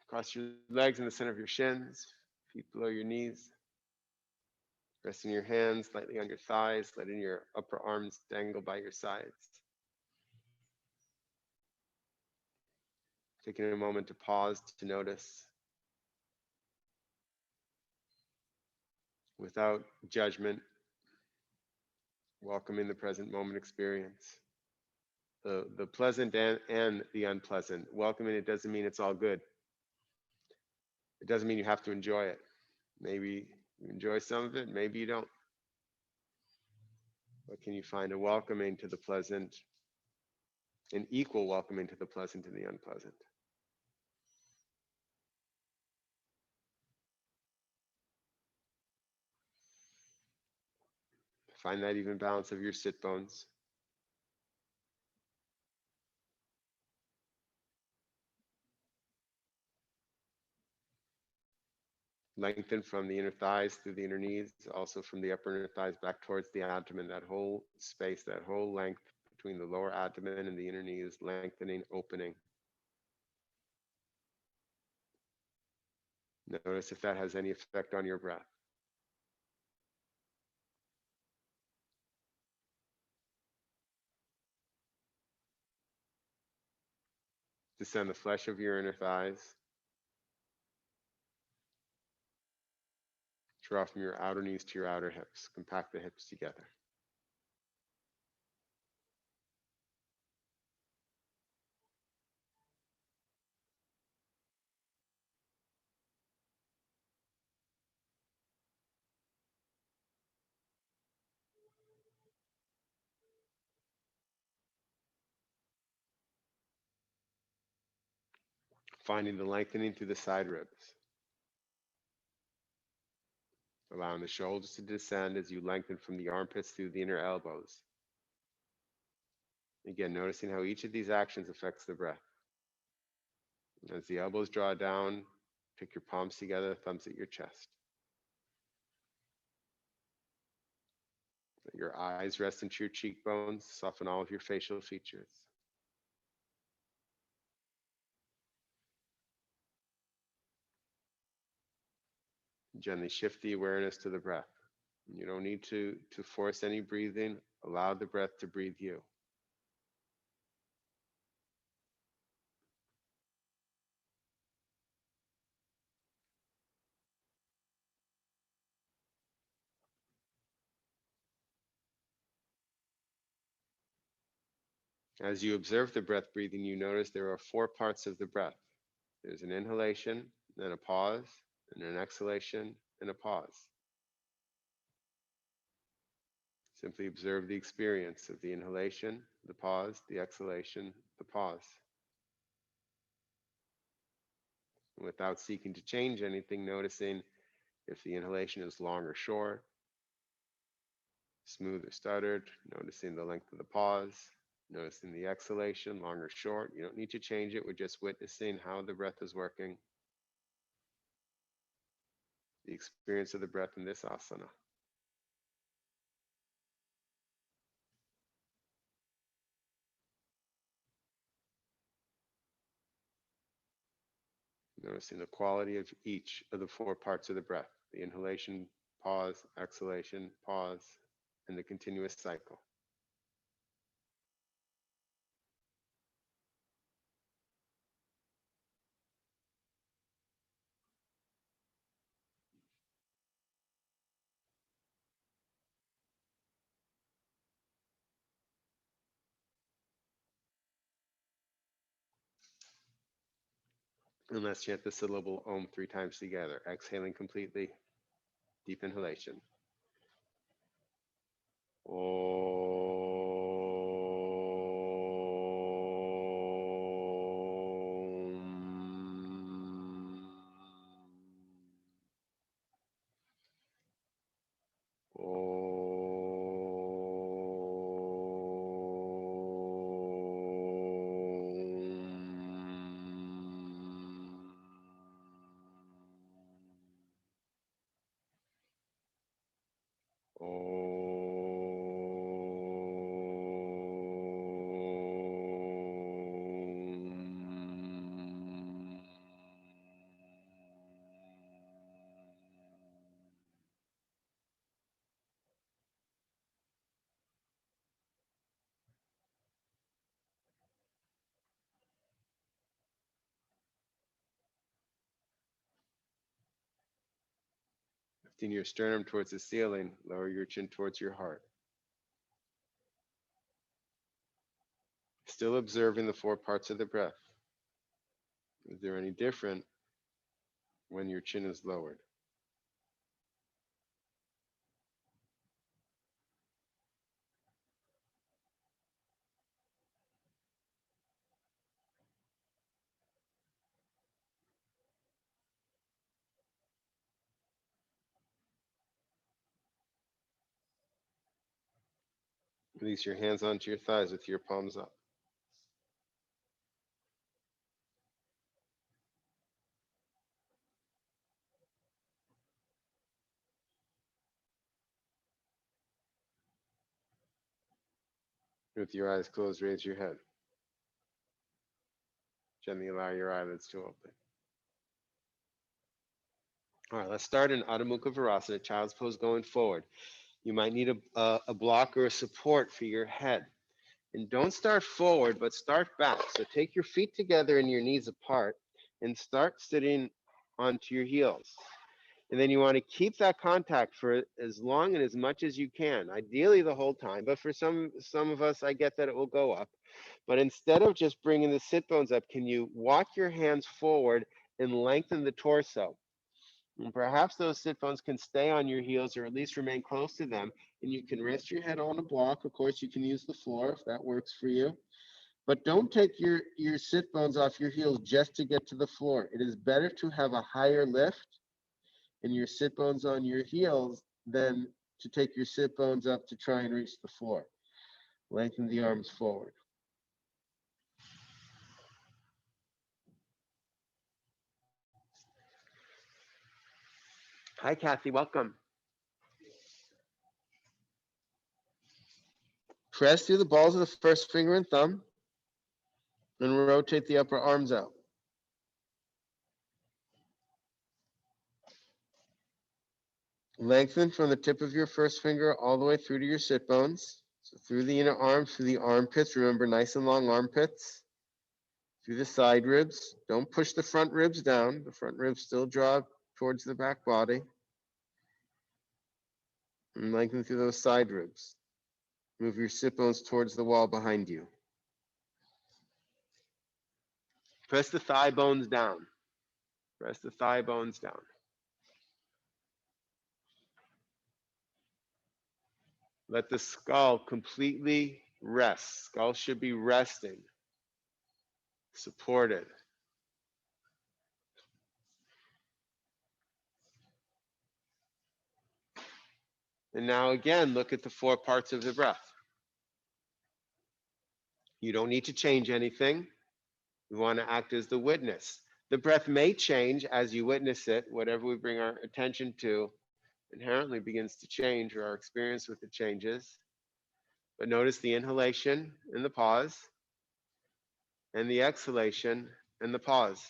Cross your legs in the center of your shins, feet below your knees. Resting your hands lightly on your thighs, letting your upper arms dangle by your sides. Taking a moment to pause to notice without judgment, welcoming the present moment experience. The pleasant and the unpleasant. Welcoming it doesn't mean it's all good. It doesn't mean you have to enjoy it. Maybe you enjoy some of it, maybe you don't. But can you find a welcoming to the pleasant, an equal welcoming to the pleasant and the unpleasant? Find that even balance of your sit bones. Lengthen from the inner thighs through the inner knees, also from the upper inner thighs back towards the abdomen, that whole space, that whole length between the lower abdomen and the inner knees, lengthening, opening. Notice if that has any effect on your breath. Descend the flesh of your inner thighs. Draw from your outer knees to your outer hips. Compact the hips together. Finding the lengthening through the side ribs. Allowing the shoulders to descend as you lengthen from the armpits through the inner elbows. Again, noticing how each of these actions affects the breath. As the elbows draw down, pick your palms together, thumbs at your chest. Let your eyes rest into your cheekbones, soften all of your facial features. Gently shift the awareness to the breath. You don't need to force any breathing. Allow the breath to breathe you. As you observe the breath breathing, you notice there are 4 parts of the breath. There's an inhalation, then a pause, and an exhalation, and a pause. Simply observe the experience of the inhalation, the pause, the exhalation, the pause. Without seeking to change anything, noticing if the inhalation is long or short, smooth or stuttered, noticing the length of the pause, noticing the exhalation, long or short. You don't need to change it. We're just witnessing how the breath is working, the experience of the breath in this asana. Noticing the quality of each of the 4 parts of the breath, the inhalation, pause, exhalation, pause, and the continuous cycle. And let's chant the syllable Om 3 times together. Exhaling completely, deep inhalation. Om. Lifting your sternum towards the ceiling, lower your chin towards your heart. Still observing the 4 parts of the breath. Is there any different when your chin is lowered? Release your hands onto your thighs with your palms up. With your eyes closed, raise your head. Gently allow your eyelids to open. All right, let's start in Adho Mukha Virasana, child's pose going forward. You might need a block or a support for your head. And don't start forward, but start back. So take your feet together and your knees apart and start sitting onto your heels. And then you want to keep that contact for as long and as much as you can, ideally the whole time. But for some of us, I get that it will go up. But instead of just bringing the sit bones up, can you walk your hands forward and lengthen the torso? And perhaps those sit bones can stay on your heels or at least remain close to them. And you can rest your head on a block. Of course, you can use the floor if that works for you. But don't take your sit bones off your heels just to get to the floor. It is better to have a higher lift and your sit bones on your heels than to take your sit bones up to try and reach the floor. Lengthen the arms forward. Hi, Kathy, welcome. Press through the balls of the first finger and thumb and rotate the upper arms out. Lengthen from the tip of your first finger all the way through to your sit bones. So through the inner arm, through the armpits. Remember, nice and long armpits. Through the side ribs. Don't push the front ribs down. The front ribs still draw towards the back body. And lengthen through those side ribs. Move your sit bones towards the wall behind you. Press the thigh bones down. Press the thigh bones down. Let the skull completely rest. Skull should be resting, supported. And now again, look at the 4 parts of the breath. You don't need to change anything. We want to act as the witness. The breath may change as you witness it. Whatever we bring our attention to inherently begins to change, or our experience with it changes. But notice the inhalation and the pause, and the exhalation and the pause.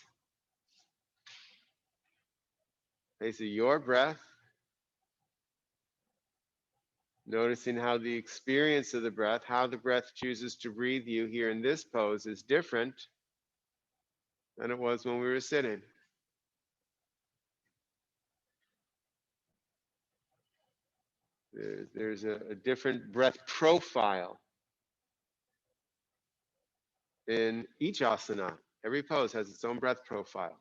These are your breath. Noticing how the experience of the breath, how the breath chooses to breathe you here in this pose is different than it was when we were sitting. There's a different breath profile in each asana. Every pose has its own breath profile.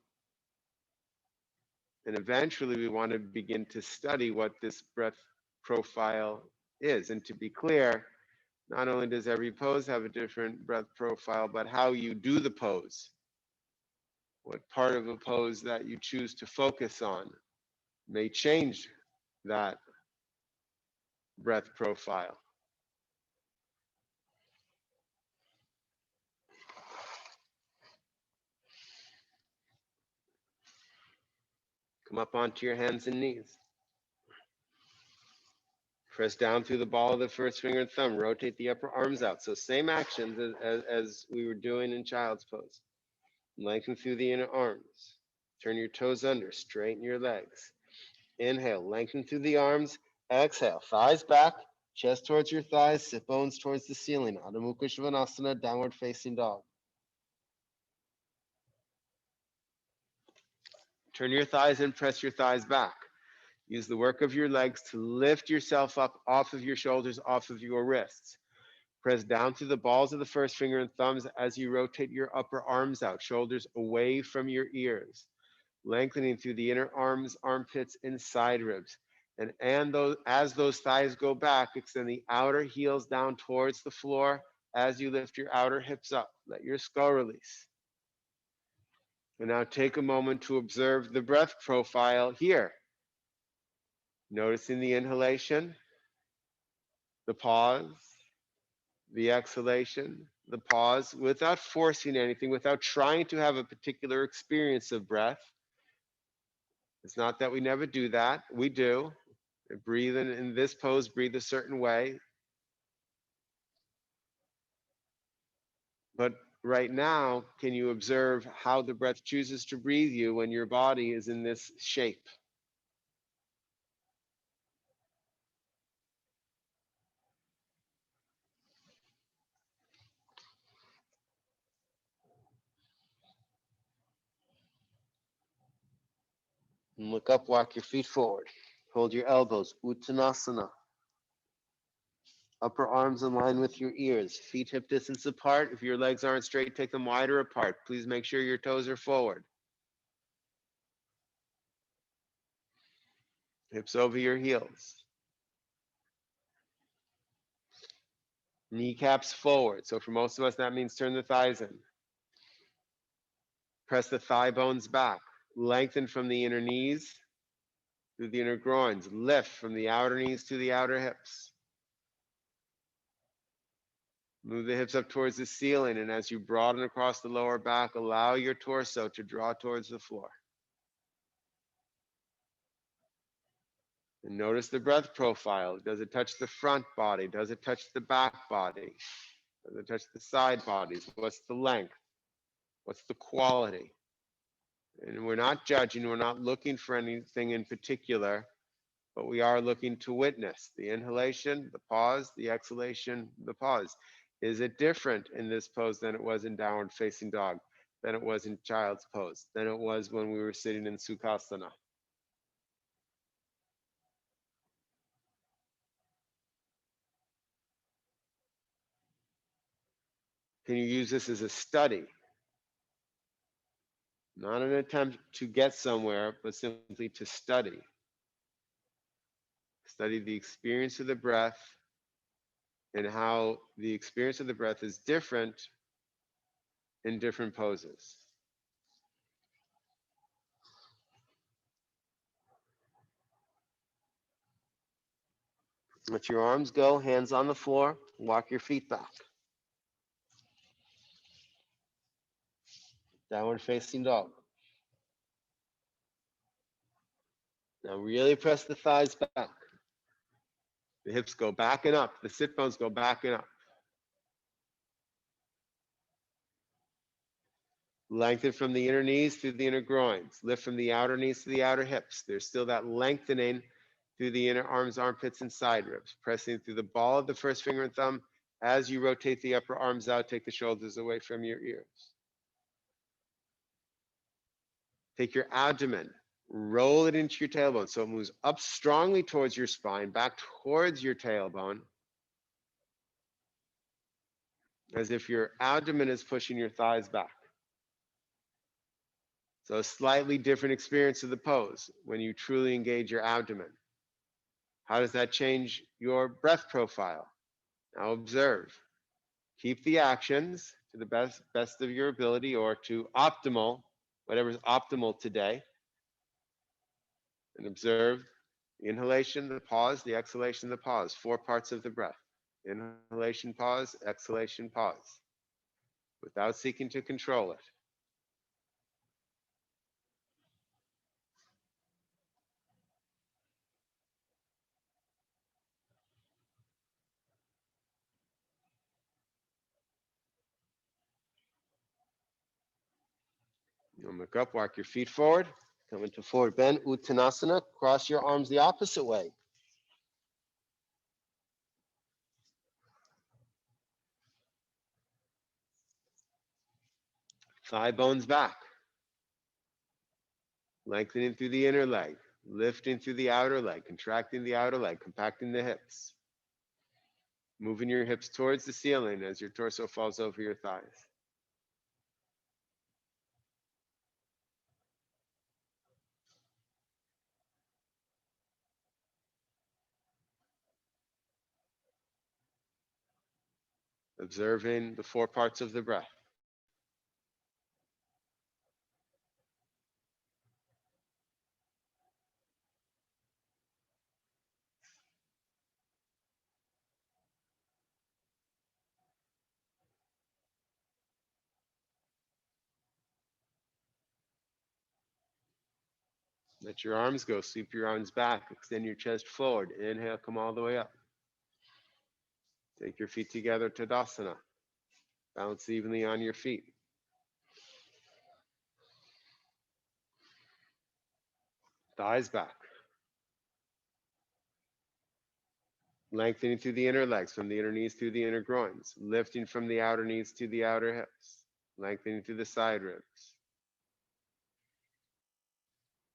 And eventually we want to begin to study what this breath profile is. And to be clear, not only does every pose have a different breath profile, but how you do the pose, what part of a pose that you choose to focus on may change that breath profile. Come up onto your hands and knees. Press down through the ball of the first finger and thumb. Rotate the upper arms out. So same actions as we were doing in child's pose. Lengthen through the inner arms. Turn your toes under. Straighten your legs. Inhale, lengthen through the arms. Exhale, thighs back, chest towards your thighs, sit bones towards the ceiling. Adho Mukha Svanasana, downward facing dog. Turn your thighs in, press your thighs back. Use the work of your legs to lift yourself up off of your shoulders, off of your wrists. Press down through the balls of the first finger and thumbs as you rotate your upper arms out, shoulders away from your ears, lengthening through the inner arms, armpits, and side ribs. And as those thighs go back, extend the outer heels down towards the floor as you lift your outer hips up. Let your skull release. And now take a moment to observe the breath profile here. Noticing the inhalation, the pause, the exhalation, the pause, without forcing anything, without trying to have a particular experience of breath. It's not that we never do that. We do. Breathe in this pose, breathe a certain way. But right now, can you observe how the breath chooses to breathe you when your body is in this shape? And look up, walk your feet forward. Hold your elbows, Uttanasana. Upper arms in line with your ears, feet hip distance apart. If your legs aren't straight, take them wider apart. Please make sure your toes are forward. Hips over your heels. Kneecaps forward. So for most of us, that means turn the thighs in. Press the thigh bones back. Lengthen from the inner knees through the inner groins. Lift from the outer knees to the outer hips. Move the hips up towards the ceiling, and as you broaden across the lower back, allow your torso to draw towards the floor. And notice the breath profile. Does it touch the front body? Does it touch the back body? Does it touch the side bodies? What's the length? What's the quality? And we're not judging, we're not looking for anything in particular, but we are looking to witness the inhalation, the pause, the exhalation, the pause. Is it different in this pose than it was in downward facing dog, than it was in child's pose, than it was when we were sitting in Sukhasana? Can you use this as a study? Not an attempt to get somewhere, but simply to study. Study the experience of the breath and how the experience of the breath is different in different poses. Let your arms go, hands on the floor, walk your feet back. Downward facing dog. Now really press the thighs back. The hips go back and up. The sit bones go back and up. Lengthen from the inner knees through the inner groins. Lift from the outer knees to the outer hips. There's still that lengthening through the inner arms, armpits, and side ribs. Pressing through the ball of the first finger and thumb. As you rotate the upper arms out, take the shoulders away from your ears. Take your abdomen, roll it into your tailbone so it moves up strongly towards your spine, back towards your tailbone, as if your abdomen is pushing your thighs back. So a slightly different experience of the pose when you truly engage your abdomen. How does that change your breath profile? Now observe. Keep the actions to the best of your ability, or to optimal, whatever's optimal today. And observe the inhalation, the pause, the exhalation, the pause. 4 parts of the breath. Inhalation, pause, exhalation, pause. Without seeking to control it. You'll look up, walk your feet forward. Come into forward bend, Uttanasana. Cross your arms the opposite way. Thigh bones back. Lengthening through the inner leg. lifting through the outer leg, contracting the outer leg, compacting the hips. Moving your hips towards the ceiling as your torso falls over your thighs. Observing the 4 parts of the breath. Let your arms go, sweep your arms back, extend your chest forward. Inhale, come all the way up. Take your feet together, Tadasana. Balance evenly on your feet. Thighs back. Lengthening through the inner legs, from the inner knees to the inner groins. Lifting from the outer knees to the outer hips. Lengthening through the side ribs.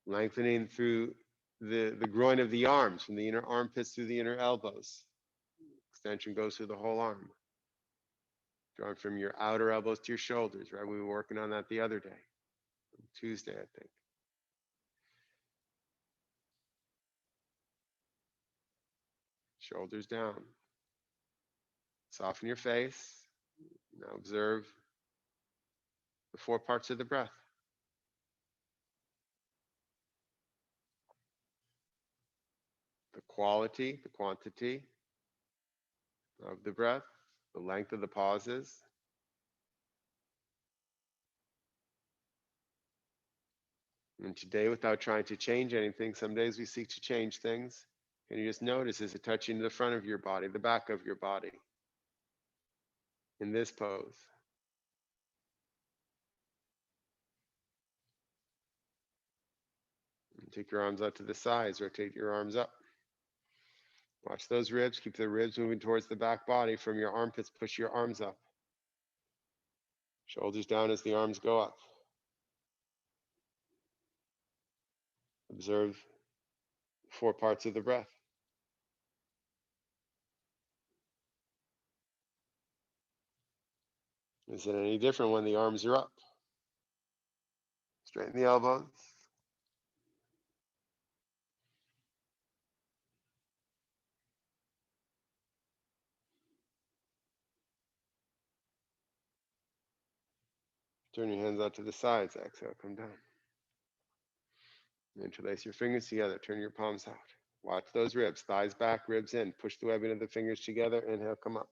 Lengthening through the groin of the arms, from the inner armpits through the inner elbows. Extension goes through the whole arm. Drawing from your outer elbows to your shoulders, right? We were working on that the other day. Tuesday, I think. Shoulders down. Soften your face. Now observe the 4 parts of the breath. The quality, the quantity of the breath, the length of the pauses. And today, without trying to change anything, some days we seek to change things. And you just notice, is it touching the front of your body, the back of your body? In this pose. And take your arms out to the sides, rotate your arms up. Watch those ribs, keep the ribs moving towards the back body. From your armpits, push your arms up. Shoulders down as the arms go up. Observe 4 parts of the breath. Is it any different when the arms are up? Straighten the elbows. Turn your hands out to the sides. Exhale, come down. Interlace your fingers together. Turn your palms out. Watch those ribs. Thighs back, ribs in. Push the webbing of the fingers together. Inhale, come up.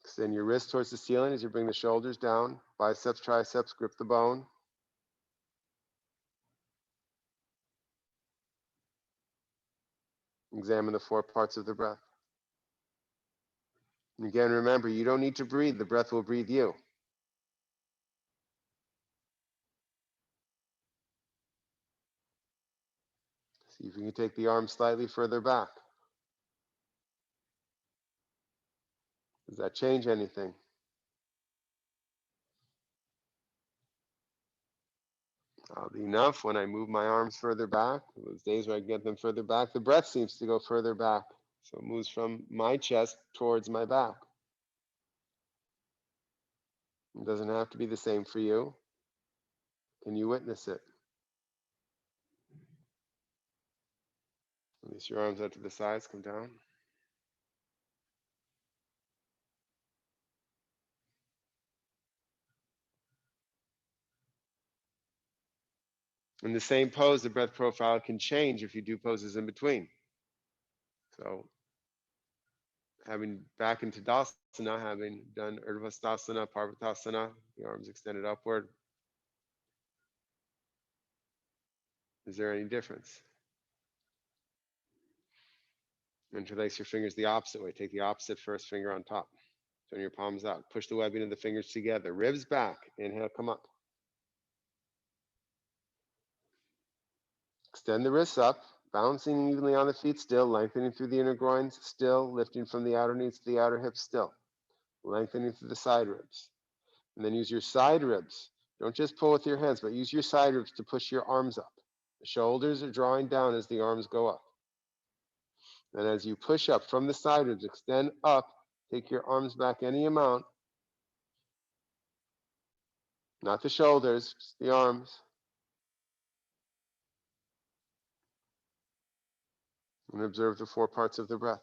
Extend your wrists towards the ceiling as you bring the shoulders down. Biceps, triceps, grip the bone. Examine the 4 parts of the breath. And again, remember, you don't need to breathe. The breath will breathe you. See if you can take the arms slightly further back. Does that change anything? Oddly enough, when I move my arms further back, those days where I get them further back, the breath seems to go further back. So it moves from my chest towards my back. It doesn't have to be the same for you. Can you witness it? Release your arms out to the sides, come down. In the same pose, the breath profile can change if you do poses in between. So having back into Tadasana, having done Urdhvastasana, Parvatasana, the arms extended upward. Is there any difference? Interlace your fingers the opposite way. Take the opposite first finger on top. Turn your palms out. Push the webbing of the fingers together. Ribs back. Inhale, come up. Extend the wrists up, balancing evenly on the feet still, lengthening through the inner groins still, lifting from the outer knees to the outer hips still, lengthening through the side ribs. And then use your side ribs Don't just pull with your hands, but use your side ribs to push your arms up. The shoulders are drawing down as the arms go up. And as you push up from the side ribs, extend up, take your arms back any amount, not the shoulders, just the arms. And observe the 4 parts of the breath.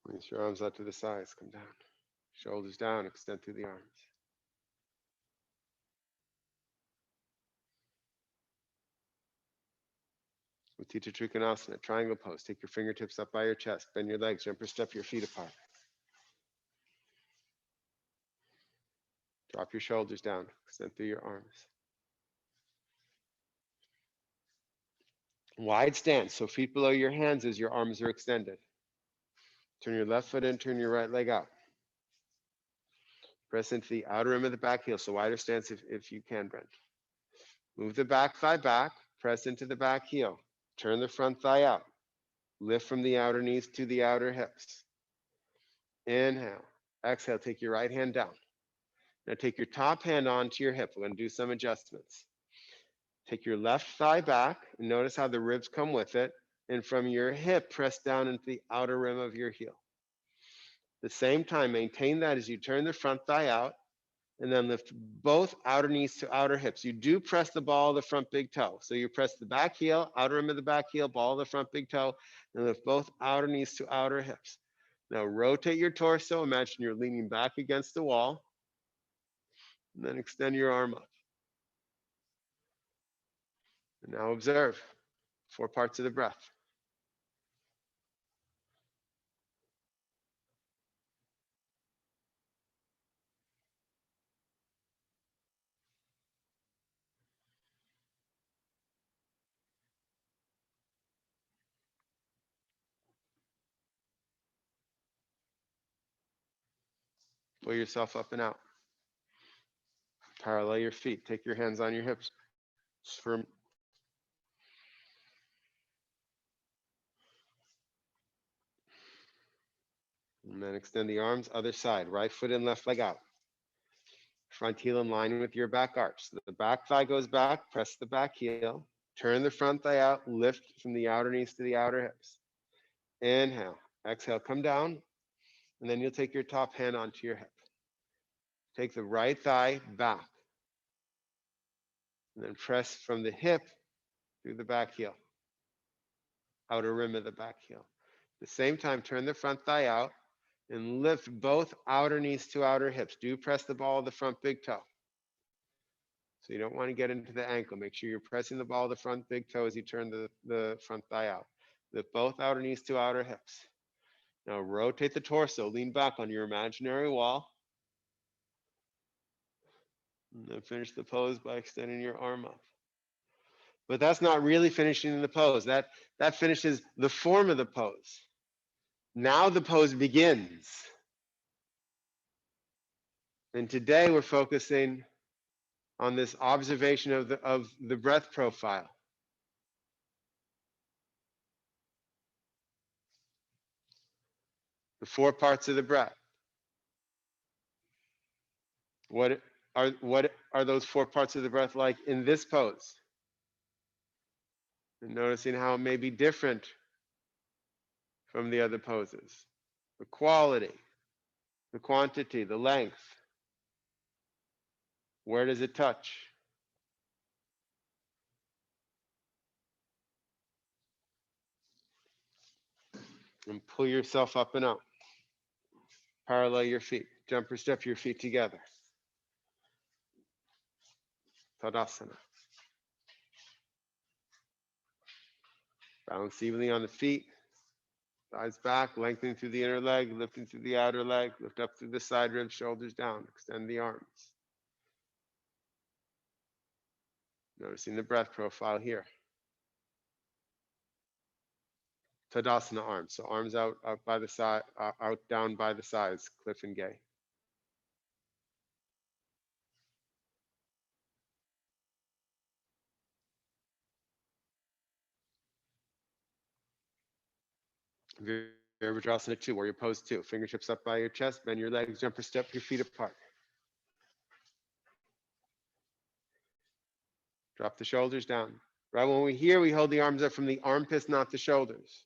Release your arms out to the sides, come down. Shoulders down, extend through the arms. Utthita Trikonasana, triangle pose. Take your fingertips up by your chest. Bend your legs, jump or step your feet apart. Drop your shoulders down, extend through your arms. Wide stance, so feet below your hands as your arms are extended. Turn your left foot in, turn your right leg out. Press into the outer rim of the back heel, so wider stance if you can, Brent. Move the back thigh back, press into the back heel. Turn the front thigh out. Lift from the outer knees to the outer hips. Inhale. Exhale, take your right hand down. Now take your top hand onto your hip. We're going to do some adjustments. Take your left thigh back, and notice how the ribs come with it. And from your hip, press down into the outer rim of your heel. At the same time, maintain that as you turn the front thigh out, and then lift both outer knees to outer hips. You do press the ball of the front big toe. So you press the back heel, outer rim of the back heel, ball of the front big toe, and lift both outer knees to outer hips. Now rotate your torso. Imagine you're leaning back against the wall. And then extend your arm up. And now observe 4 parts of the breath. Pull yourself up and out. Parallel your feet. Take your hands on your hips. Firm. And then extend the arms, other side. Right foot in, left leg out. Front heel in line with your back arch. So the back thigh goes back, press the back heel. Turn the front thigh out, lift from the outer knees to the outer hips. Inhale. Exhale, come down. And then you'll take your top hand onto your hip. Take the right thigh back. And then press from the hip through the back heel. Outer rim of the back heel. At the same time, turn the front thigh out and lift both outer knees to outer hips. Do press the ball of the front big toe. So you don't want to get into the ankle. Make sure you're pressing the ball of the front big toe as you turn the front thigh out. Lift both outer knees to outer hips. Now rotate the torso. Lean back on your imaginary wall. And then finish the pose by extending your arm up. But that's not really finishing the pose. That finishes the form of the pose. Now the pose begins. And today we're focusing on this observation of the breath profile. The 4 parts of the breath. What are those 4 parts of the breath like in this pose? And noticing how it may be different from the other poses. The quality, the quantity, the length. Where does it touch? And pull yourself up and out. Parallel your feet. Jump or step your feet together. Tadasana. Balance evenly on the feet. Thighs back, lengthening through the inner leg, lifting through the outer leg, lift up through the side ribs, shoulders down, extend the arms. Noticing the breath profile here. Tadasana arms. So arms out by the side, out down by the sides, Cliff and Gay. Virabhadrasana 2, warrior pose 2. Fingertips up by your chest, bend your legs, jump or step your feet apart. Drop the shoulders down. Right when we hear, we hold the arms up from the armpits, not the shoulders.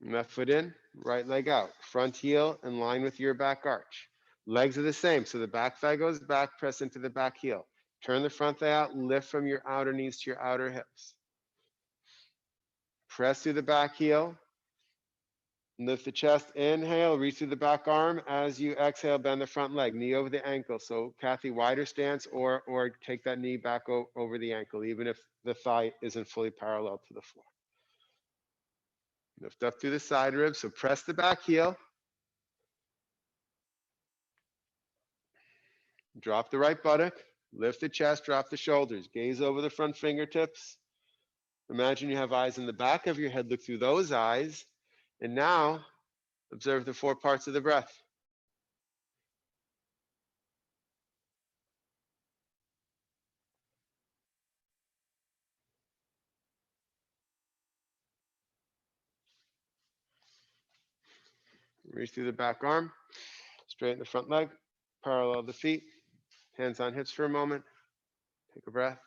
Left foot in, right leg out. Front heel in line with your back arch. Legs are the same, so the back thigh goes back, press into the back heel. Turn the front thigh out, lift from your outer knees to your outer hips. Press through the back heel. Lift the chest, inhale, reach through the back arm. As you exhale, bend the front leg, knee over the ankle. So Kathy, wider stance or take that knee back over the ankle, even if the thigh isn't fully parallel to the floor. Lift up through the side ribs, so press the back heel. Drop the right buttock, lift the chest, drop the shoulders, gaze over the front fingertips. Imagine you have eyes in the back of your head, look through those eyes. And now, observe the 4 parts of the breath. Reach through the back arm, straighten the front leg, parallel the feet, hands on hips for a moment. Take a breath.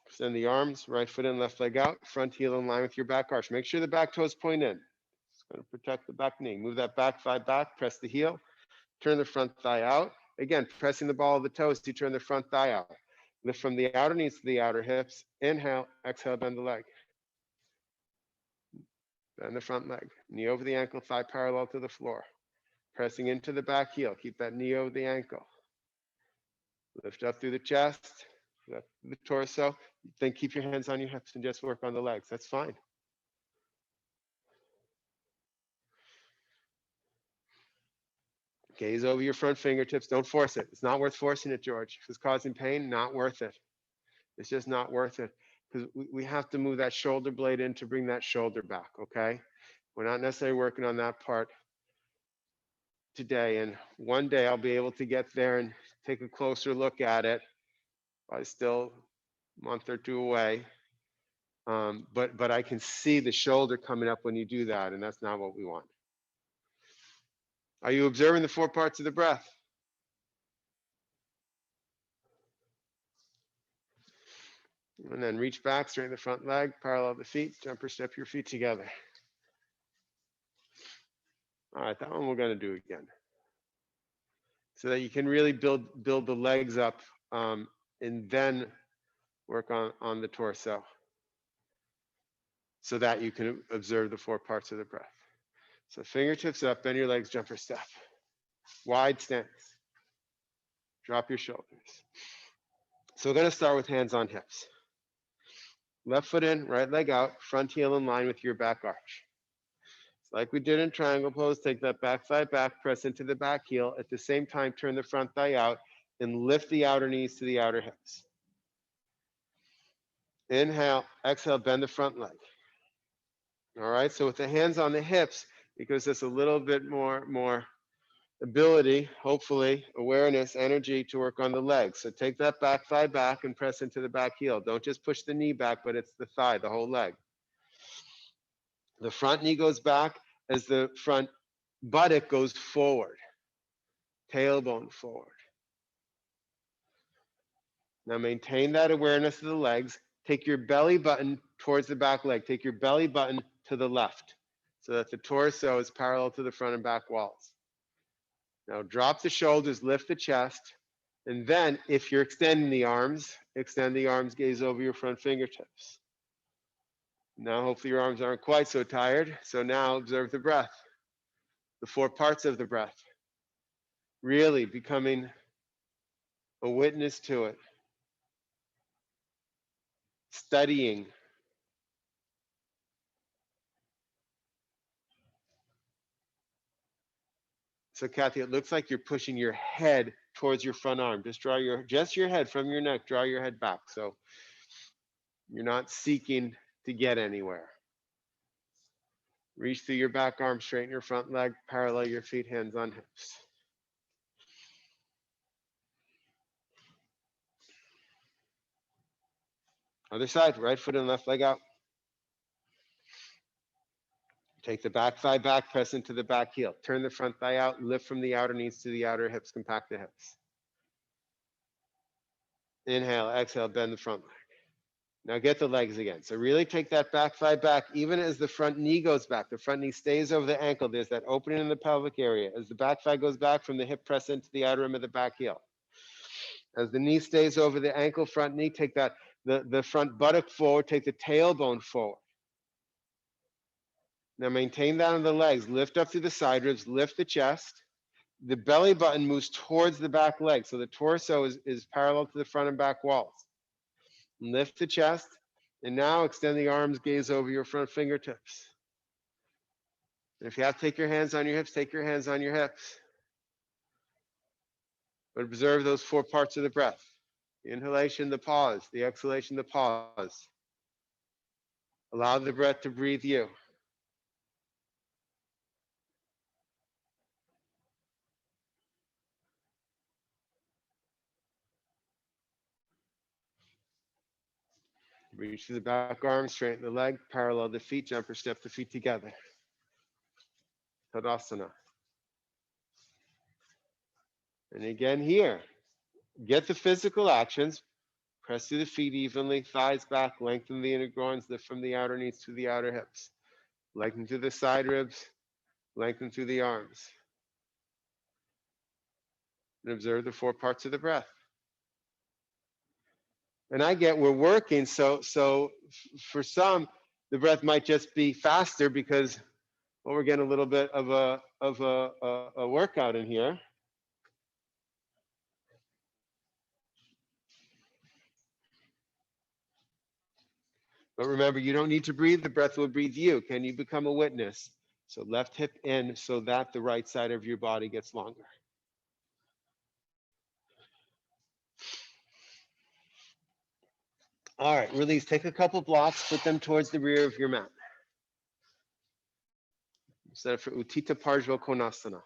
Extend the arms, right foot in, left leg out, front heel in line with your back arch. Make sure the back toes point in. It's going to protect the back knee. Move that back thigh back, press the heel, turn the front thigh out. Again, pressing the ball of the toes to turn the front thigh out. Lift from the outer knees to the outer hips. Inhale, exhale, bend the leg. Bend the front leg. Knee over the ankle, thigh parallel to the floor. Pressing into the back heel. Keep that knee over the ankle. Lift up through the chest, up the torso. Then keep your hands on your hips and just work on the legs. That's fine. Gaze over your front fingertips. Don't force it. It's not worth forcing it, George. If it's causing pain, not worth it. It's just not worth it, because we have to move that shoulder blade in to bring that shoulder back, okay? We're not necessarily working on that part today, and one day I'll be able to get there and take a closer look at it. I'm still a month or 2 away, but I can see the shoulder coming up when you do that, and that's not what we want. Are you observing the 4 parts of the breath? And then reach back, straighten the front leg, parallel the feet, jump or step your feet together. All right, that one we're going to do again, so that you can really build the legs up, and then work on the torso, so that you can observe the 4 parts of the breath. So fingertips up, bend your legs, jump or step. Wide stance. Drop your shoulders. So we're going to start with hands on hips. Left foot in, right leg out, front heel in line with your back arch. It's like we did in triangle pose. Take that back thigh back, press into the back heel. At the same time, turn the front thigh out and lift the outer knees to the outer hips. Inhale, exhale, bend the front leg. All right, so with the hands on the hips, it gives us a little bit more ability, hopefully, awareness, energy to work on the legs. So take that back thigh back and press into the back heel. Don't just push the knee back, but it's the thigh, the whole leg. The front knee goes back as the front buttock goes forward, tailbone forward. Now maintain that awareness of the legs. Take your belly button towards the back leg. Take your belly button to the left, so that the torso is parallel to the front and back walls. Now drop the shoulders, lift the chest, and then if you're extending the arms, extend the arms, gaze over your front fingertips. Now hopefully your arms aren't quite so tired. So now observe the breath, the 4 parts of the breath. Really becoming a witness to it. Studying. So Kathy, it looks like you're pushing your head towards your front arm. Just draw your head from your neck, draw your head back. So You're not seeking to get anywhere. Reach through your back arm, straighten your front leg, parallel your feet, hands on hips. Other side, right foot and left leg out. Take the back thigh back, press into the back heel. Turn the front thigh out, lift from the outer knees to the outer hips, compact the hips. Inhale, exhale, bend the front leg. Now get the legs again. So really take that back thigh back, even as the front knee goes back. The front knee stays over the ankle. There's that opening in the pelvic area. As the back thigh goes back from the hip, press into the outer rim of the back heel. As the knee stays over the ankle, front knee, take that the front buttock forward, take the tailbone forward. Now maintain that on the legs. Lift up through the side ribs, lift the chest. The belly button moves towards the back leg. So the torso is parallel to the front and back walls. Lift the chest, and now extend the arms, gaze over your front fingertips. And if you have to take your hands on your hips, take your hands on your hips. But observe those 4 parts of the breath. The inhalation, the pause. The exhalation, the pause. Allow the breath to breathe you. Reach to the back arm, straighten the leg, parallel the feet, jump or step the feet together. Tadasana. And again here, get the physical actions. Press through the feet evenly, thighs back, lengthen the inner groins, lift from the outer knees to the outer hips. Lengthen through the side ribs, lengthen through the arms. And observe the 4 parts of the breath. And I get we're working, so for some, the breath might just be faster because we're getting a little bit of a workout in here. But remember, you don't need to breathe, the breath will breathe you. Can you become a witness? So left hip in so that the right side of your body gets longer. All right, release. Take a couple blocks, put them towards the rear of your mat. Set up for Utthita Parshva Konasana.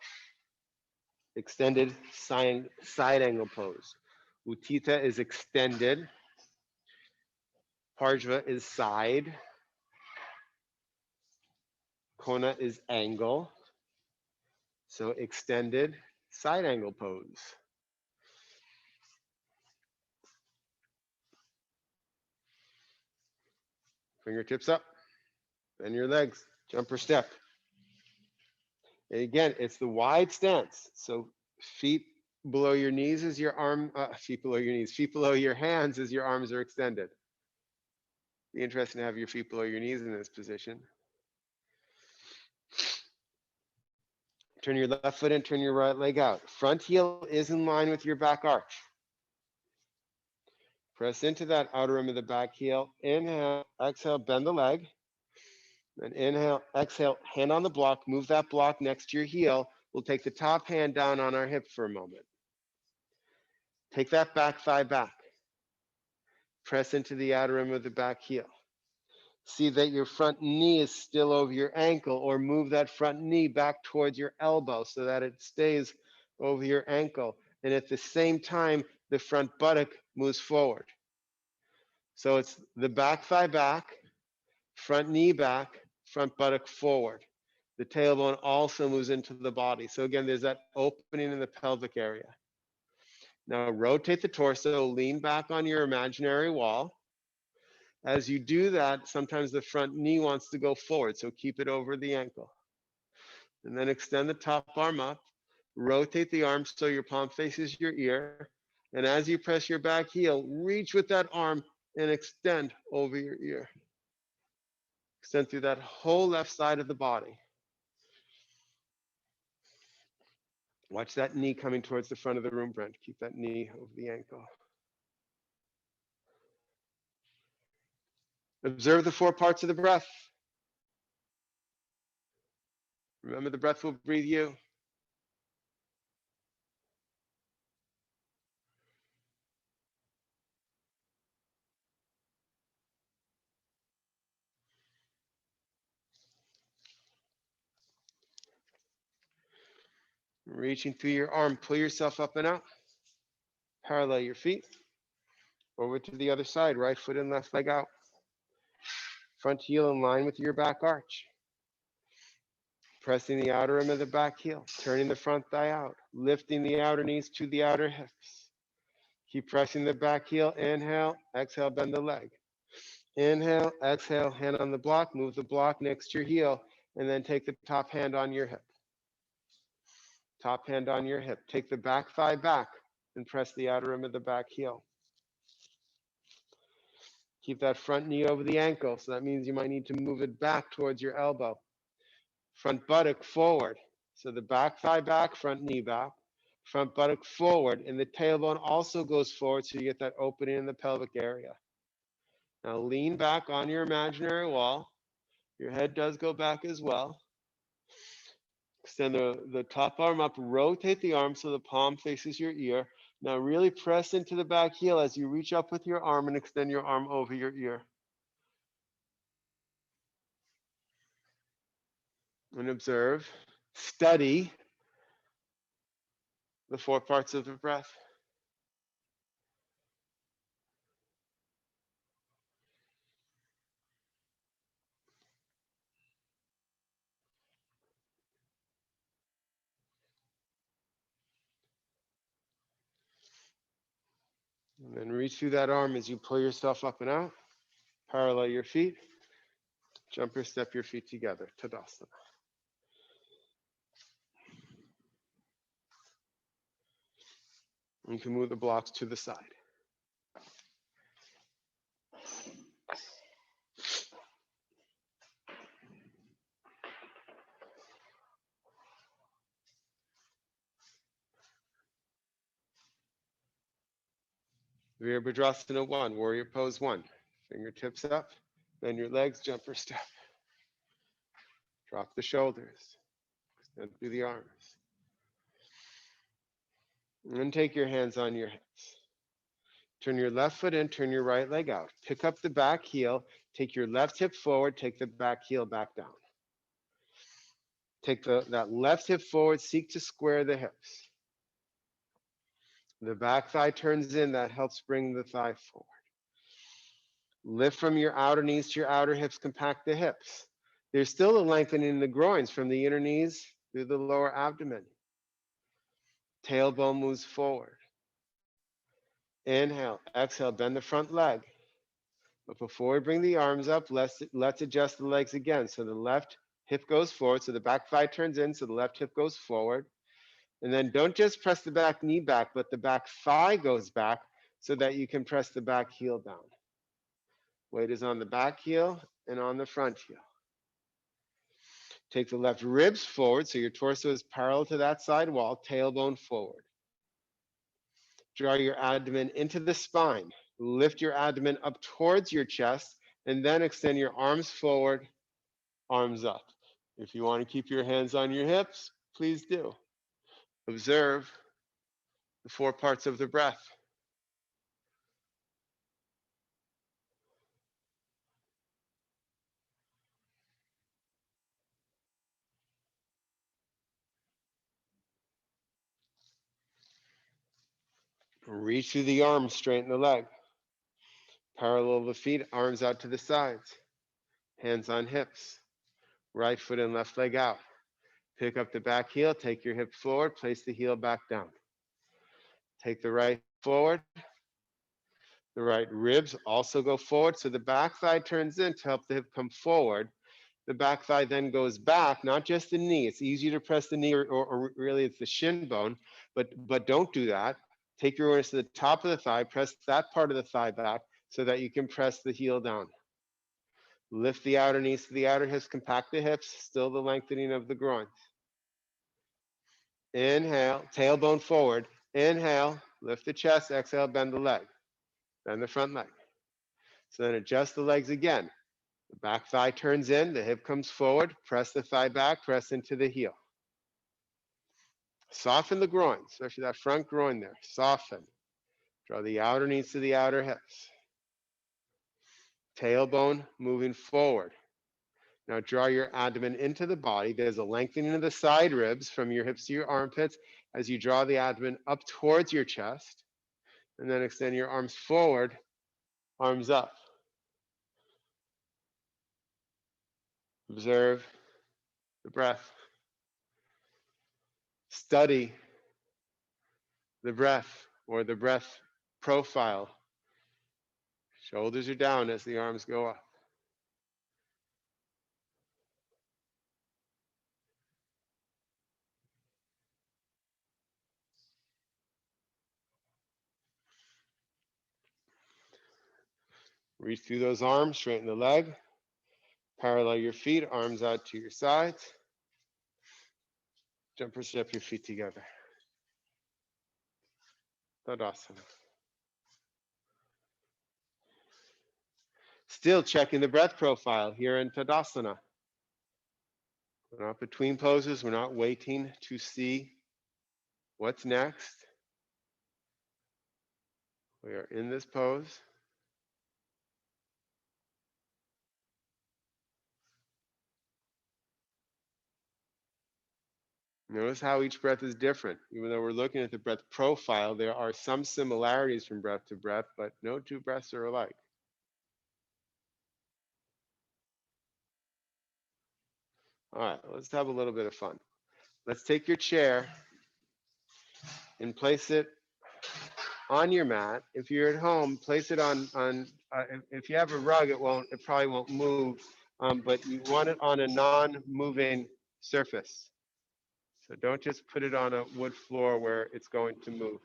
Extended side angle pose. Utthita is extended. Parshva is side. Kona is angle. So extended side angle pose. Fingertips up. Bend your legs. Jump or step. And again, it's the wide stance. So feet below your knees as your arm, feet below your knees, feet below your hands as your arms are extended. Be interesting to have your feet below your knees in this position. Turn your left foot in, turn your right leg out. Front heel is in line with your back arch. Press into that outer rim of the back heel. Inhale, exhale, bend the leg. Then inhale, exhale, hand on the block, move that block next to your heel. We'll take the top hand down on our hip for a moment. Take that back thigh back. Press into the outer rim of the back heel. See that your front knee is still over your ankle, or move that front knee back towards your elbow so that it stays over your ankle. And at the same time, the front buttock moves forward. So it's the back thigh back, front knee back, front buttock forward. The tailbone also moves into the body. So again, there's that opening in the pelvic area. Now rotate the torso, lean back on your imaginary wall. As you do that, sometimes the front knee wants to go forward, so keep it over the ankle. And then extend the top arm up, rotate the arm so your palm faces your ear. And as you press your back heel, reach with that arm and extend over your ear. Extend through that whole left side of the body. Watch that knee coming towards the front of the room, Brent. Keep that knee over the ankle. Observe the 4 parts of the breath. Remember, the breath will breathe you. Reaching through your arm, pull yourself up and out. Parallel your feet. Over to the other side, right foot and left leg out. Front heel in line with your back arch. Pressing the outer rim of the back heel, turning the front thigh out, lifting the outer knees to the outer hips. Keep pressing the back heel. Inhale, exhale, bend the leg. Inhale, exhale, hand on the block, move the block next to your heel, and then take the top hand on your hip. Top hand on your hip. Take the back thigh back and press the outer rim of the back heel. Keep that front knee over the ankle, so that means you might need to move it back towards your elbow. Front buttock forward. So the back thigh back, front knee back. Front buttock forward, and the tailbone also goes forward so you get that opening in the pelvic area. Now lean back on your imaginary wall. Your head does go back as well. Extend the top arm up, rotate the arm so the palm faces your ear. Now really press into the back heel as you reach up with your arm and extend your arm over your ear. And observe, study the 4 parts of the breath. And then reach through that arm as you pull yourself up and out. Parallel your feet. Jump or step your feet together. Tadasana. You can move the blocks to the side. Virabhadrasana 1, warrior pose 1. Fingertips up, bend your legs, jump or step. Drop the shoulders, extend through the arms. And then take your hands on your hips. Turn your left foot in, turn your right leg out. Pick up the back heel, take your left hip forward, take the back heel back down. Take that left hip forward, seek to square the hips. The back thigh turns in, that helps bring the thigh forward. Lift from your outer knees to your outer hips, compact the hips. There's still a lengthening in the groins from the inner knees through the lower abdomen. Tailbone moves forward. Inhale, exhale, bend the front leg. But before we bring the arms up, let's adjust the legs again. So the left hip goes forward, so the back thigh turns in, so the left hip goes forward. And then don't just press the back knee back, but the back thigh goes back so that you can press the back heel down. Weight is on the back heel and on the front heel. Take the left ribs forward so your torso is parallel to that side wall, tailbone forward. Draw your abdomen into the spine. Lift your abdomen up towards your chest and then extend your arms forward, arms up. If you want to keep your hands on your hips, please do. Observe the 4 parts of the breath. Reach through the arms, straighten the leg. Parallel the feet, arms out to the sides. Hands on hips. Right foot and left leg out. Pick up the back heel, take your hip forward, place the heel back down. Take the right forward. The right ribs also go forward, so the back thigh turns in to help the hip come forward. The back thigh then goes back, not just the knee. It's easier to press the knee, or really it's the shin bone, but don't do that. Take your awareness to the top of the thigh, press that part of the thigh back so that you can press the heel down. Lift the outer knees to the outer hips, compact the hips, still the lengthening of the groins. Inhale, tailbone forward. Inhale, lift the chest, exhale, bend the leg. Bend the front leg. So then adjust the legs again. The back thigh turns in, the hip comes forward, press the thigh back, press into the heel. Soften the groin, especially that front groin there. Soften. Draw the outer knees to the outer hips. Tailbone moving forward. Now draw your abdomen into the body. There's a lengthening of the side ribs from your hips to your armpits as you draw the abdomen up towards your chest. And then extend your arms forward, arms up. Observe the breath. Study the breath or the breath profile. Shoulders are down as the arms go up. Reach through those arms, straighten the leg. Parallel your feet, arms out to your sides. Jump or step your feet together. Tadasana. Still checking the breath profile here in Tadasana. We're not between poses. We're not waiting to see what's next. We are in this pose. Notice how each breath is different. Even though we're looking at the breath profile, there are some similarities from breath to breath, but no two breaths are alike. All right, let's have a little bit of fun. Let's take your chair and place it on your mat. If you're at home, place it on if you have a rug, it probably won't move, but you want it on a non-moving surface. So don't just put it on a wood floor where it's going to move.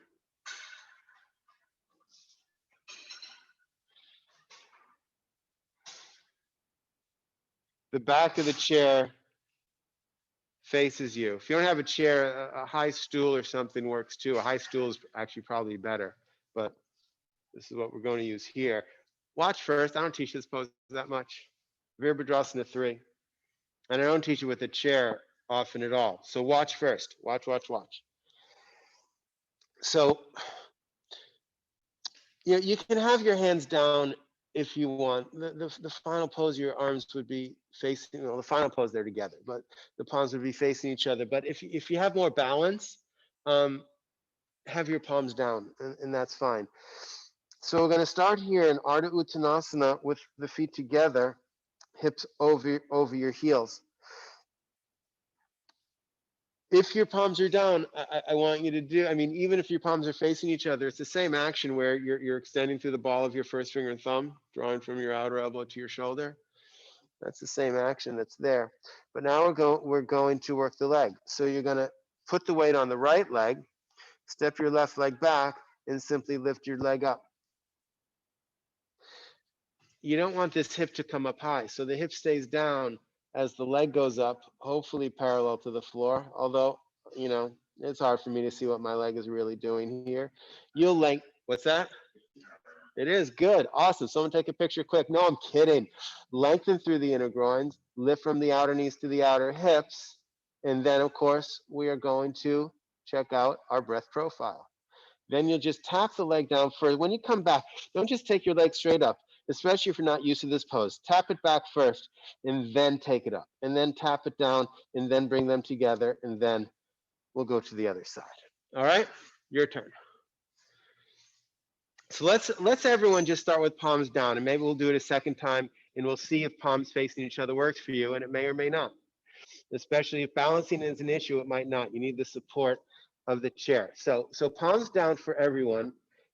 The back of the chair faces you. If you don't have a chair, a high stool or something works too. A high stool is actually probably better, but this is what we're going to use here. Watch first. I don't teach this pose that much. Virabhadrasana 3. And I don't teach it with a chair often at all. So watch first. Watch, watch, watch. So you can have your hands down if you want. The final pose, your arms would be facing, the final pose they're together, but the palms would be facing each other. But if you have more balance, have your palms down, and that's fine. So we're going to start here in Ardha Uttanasana with the feet together, hips over your heels. If your palms are down, I want you to do, even if your palms are facing each other, it's the same action where you're extending through the ball of your first finger and thumb, drawing from your outer elbow to your shoulder. That's the same action that's there. But now we're going to work the leg. So you're going to put the weight on the right leg, step your left leg back, and simply lift your leg up. You don't want this hip to come up high. So the hip stays down as the leg goes up, hopefully parallel to the floor. Although, it's hard for me to see what my leg is really doing here. You'll lengthen. What's that? It is good. Awesome. Someone take a picture quick. No, I'm kidding. Lengthen through the inner groins, lift from the outer knees to the outer hips. And then, of course, we are going to check out our breath profile. Then you'll just tap the leg down first. When you come back, don't just take your leg straight up, especially if you're not used to this pose. Tap it back first and then take it up, and then tap it down and then bring them together, and then we'll go to the other side. All right, your turn. So let's everyone just start with palms down, and maybe we'll do it a second time, and we'll see if palms facing each other works for you, and it may or may not. Especially if balancing is an issue, it might not. You need the support of the chair. So palms down for everyone,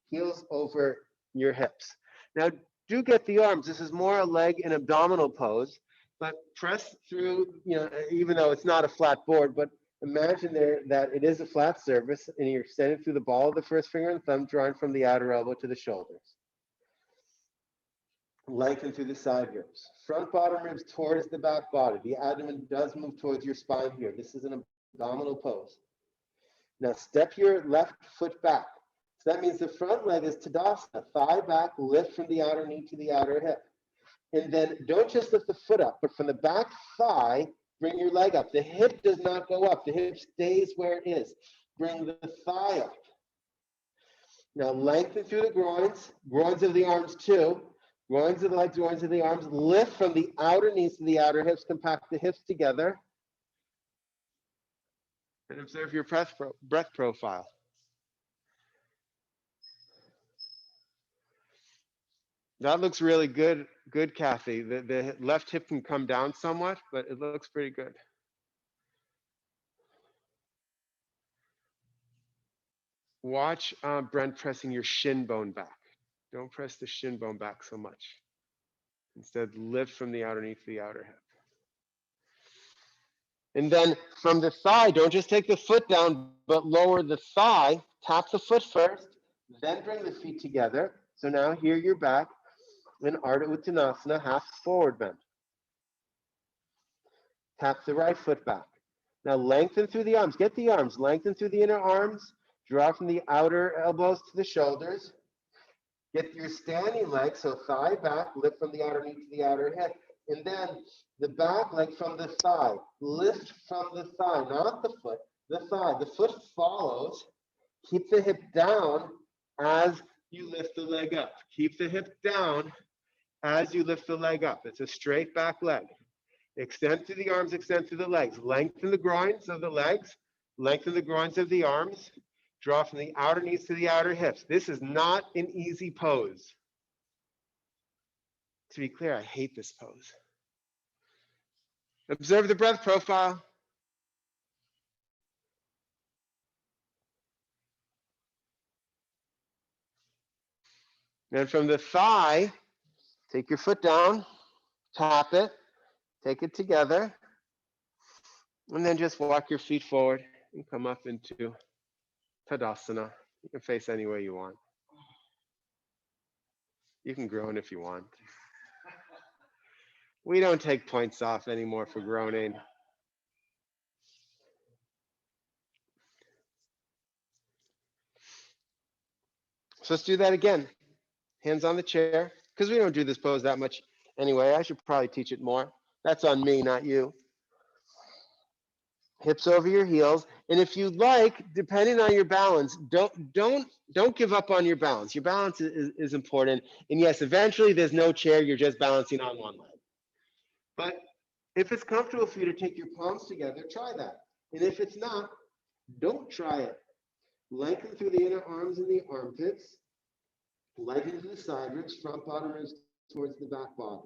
heels over your hips. Now do get the arms. This is more a leg and abdominal pose, but press through, even though it's not a flat board, but imagine there that it is a flat surface and you're extending through the ball of the first finger and thumb, drawing from the outer elbow to the shoulders. Lengthen through the side ribs. Front bottom ribs towards the back body. The abdomen does move towards your spine here. This is an abdominal pose. Now step your left foot back. So that means the front leg is Tadasana. Thigh back, lift from the outer knee to the outer hip. And then don't just lift the foot up, but from the back thigh, bring your leg up. The hip does not go up. The hip stays where it is. Bring the thigh up. Now lengthen through the groins of the arms too. Groins of the legs, groins of the arms. Lift from the outer knees to the outer hips. Compact the hips together. And observe your breath profile. That looks really good, Kathy. The left hip can come down somewhat, but it looks pretty good. Watch Brent pressing your shin bone back. Don't press the shin bone back so much. Instead, lift from the outer knee to the outer hip. And then from the thigh, don't just take the foot down, but lower the thigh. Tap the foot first, then bring the feet together. So now here you're back in Ardha Uttanasana, half forward bend. Tap the right foot back. Now lengthen through the arms. Get the arms. Lengthen through the inner arms. Draw from the outer elbows to the shoulders. Get your standing leg, so thigh back. Lift from the outer knee to the outer hip. And then the back leg from the thigh. Lift from the thigh, not the foot, the thigh. The foot follows. Keep the hip down as you lift the leg up. Keep the hip down as you lift the leg up. It's a straight back leg. Extend through the arms, extend through the legs. Lengthen the groins of the legs. Lengthen the groins of the arms. Draw from the outer knees to the outer hips. This is not an easy pose. To be clear, I hate this pose. Observe the breath profile. And from the thigh, take your foot down, tap it, take it together, and then just walk your feet forward and come up into Tadasana. You can face any way you want. You can groan if you want. We don't take points off anymore for groaning. So let's do that again. Hands on the chair, because we don't do this pose that much anyway. I should probably teach it more. That's on me, not you. Hips over your heels, and if you like, depending on your balance, don't give up on your balance. Your balance is important, and yes, eventually there's no chair, you're just balancing on one leg. But if it's comfortable for you to take your palms together, try that. And if it's not, don't try it. Lengthen through the inner arms and the armpits. Lengthen through the side ribs, front bottom ribs towards the back body.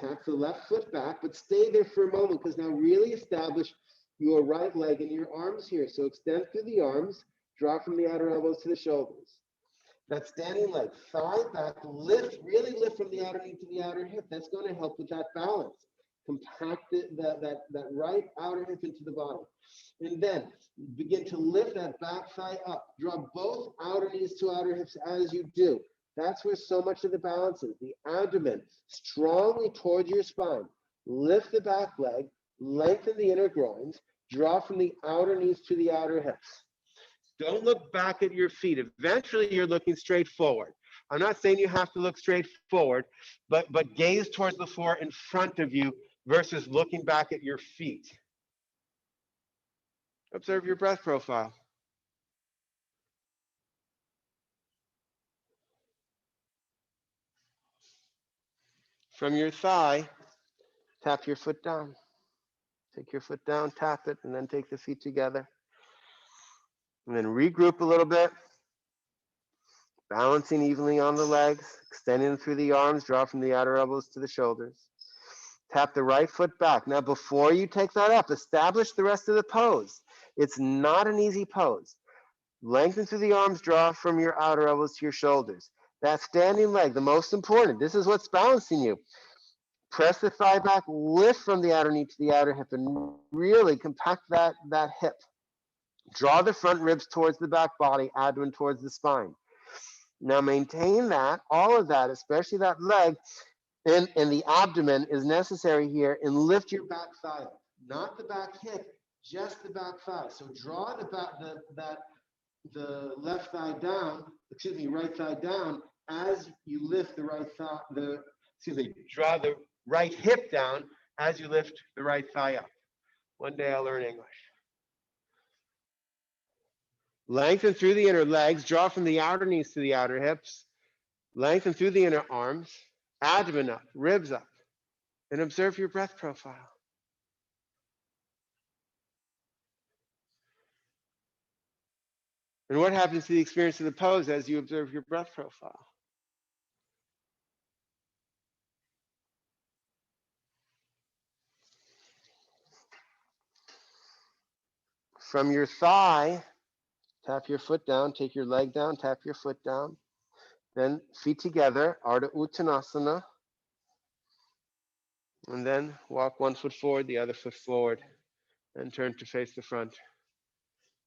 Tap the left foot back, but stay there for a moment, because now really establish your right leg and your arms here. So extend through the arms, draw from the outer elbows to the shoulders. That standing leg, thigh back, lift, really lift from the outer knee to the outer hip. That's going to help with that balance. Compact that right outer hip into the body. And then begin to lift that back thigh up. Draw both outer knees to outer hips as you do. That's where so much of the balance is. The abdomen strongly towards your spine. Lift the back leg, lengthen the inner groins, draw from the outer knees to the outer hips. Don't look back at your feet. Eventually, you're looking straight forward. I'm not saying you have to look straight forward, but gaze towards the floor in front of you versus looking back at your feet. Observe your breath profile. From your thigh, tap your foot down. Take your foot down, tap it, and then take the feet together. And then regroup a little bit. Balancing evenly on the legs, extending through the arms, draw from the outer elbows to the shoulders. Tap the right foot back. Now, before you take that up, establish the rest of the pose. It's not an easy pose. Lengthen through the arms, draw from your outer elbows to your shoulders. That standing leg, the most important. This is what's balancing you. Press the thigh back, lift from the outer knee to the outer hip, and really compact that hip. Draw the front ribs towards the back body, abdomen towards the spine. Now maintain that, all of that, especially that leg, and the abdomen is necessary here, and lift your back thigh up. Not the back hip, just the back thigh. So draw the left thigh down, right thigh down as you lift the right thigh, draw the right hip down as you lift the right thigh up. One day I'll learn English. Lengthen through the inner legs, draw from the outer knees to the outer hips. Lengthen through the inner arms. abdomen up, ribs up, and observe your breath profile. And what happens to the experience of the pose as you observe your breath profile? From your thigh, tap your foot down, take your leg down, tap your foot down. Then feet together, Ardha Uttanasana. And then walk one foot forward, the other foot forward, and turn to face the front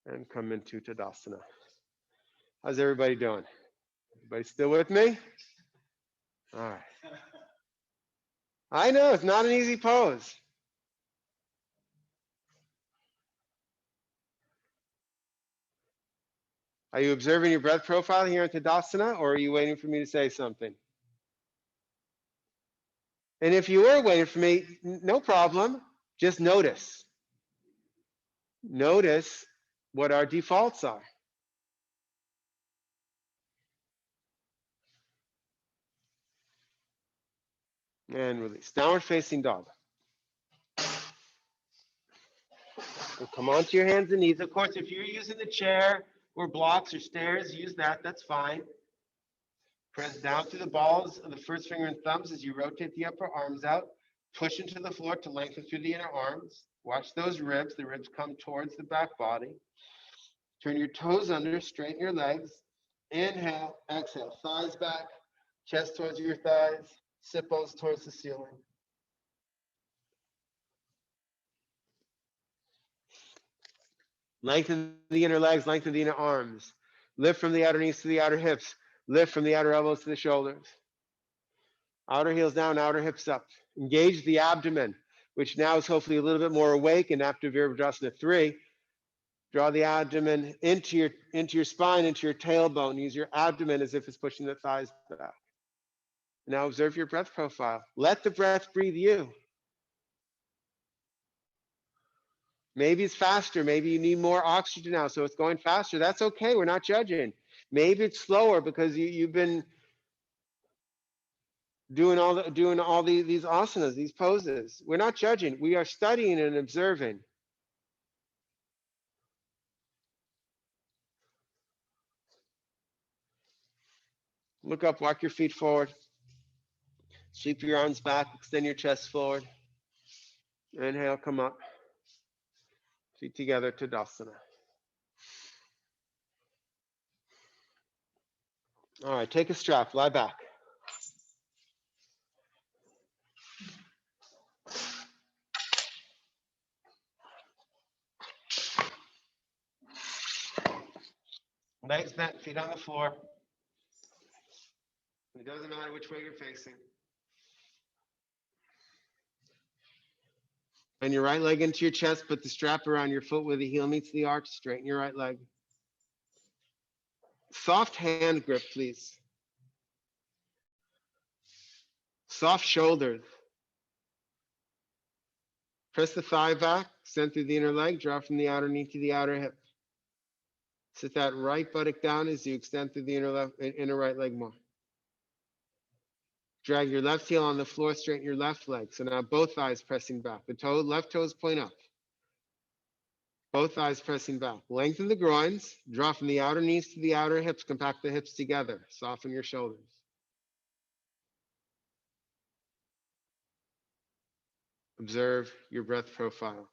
and come into Tadasana. How's everybody doing? Everybody still with me? All right. I know it's not an easy pose. Are you observing your breath profile here in Tadasana, or are you waiting for me to say something? And if you were waiting for me, no problem. Just notice. Notice what our defaults are. And release. Downward facing dog. And come onto your hands and knees. Of course, if you're using the chair or blocks or stairs, use that. That's fine. Press down through the balls of the first finger and thumbs as you rotate the upper arms out. Push into the floor to lengthen through the inner arms. Watch those ribs. The ribs come towards the back body. Turn your toes under, straighten your legs. Inhale, exhale, thighs back, chest towards your thighs, sit bones towards the ceiling. Lengthen the inner legs, lengthen the inner arms. Lift from the outer knees to the outer hips. Lift from the outer elbows to the shoulders. Outer heels down, outer hips up. Engage the abdomen, which now is hopefully a little bit more awake in Active Virabhadrasana 3. Draw the abdomen into your spine, into your tailbone. Use your abdomen as if it's pushing the thighs back. Now observe your breath profile. Let the breath breathe you. Maybe it's faster. Maybe you need more oxygen now, so it's going faster. That's okay. We're not judging. Maybe it's slower because you've been doing all these asanas, these poses. We're not judging. We are studying and observing. Look up, walk your feet forward. Sweep your arms back, extend your chest forward. Inhale, come up. Feet together, Tadasana. All right, take a strap, lie back. Legs bent, feet on the floor. It doesn't matter which way you're facing. And your right leg into your chest, put the strap around your foot where the heel meets the arch, straighten your right leg. Soft hand grip, please. Soft shoulders. Press the thigh back, extend through the inner leg, draw from the outer knee to the outer hip. Sit that right buttock down as you extend through the inner right leg more. Drag your left heel on the floor, straighten your left leg. So now both thighs pressing back. The left toes point up. Both thighs pressing back. Lengthen the groins. Draw from the outer knees to the outer hips. Compact the hips together. Soften your shoulders. Observe your breath profile.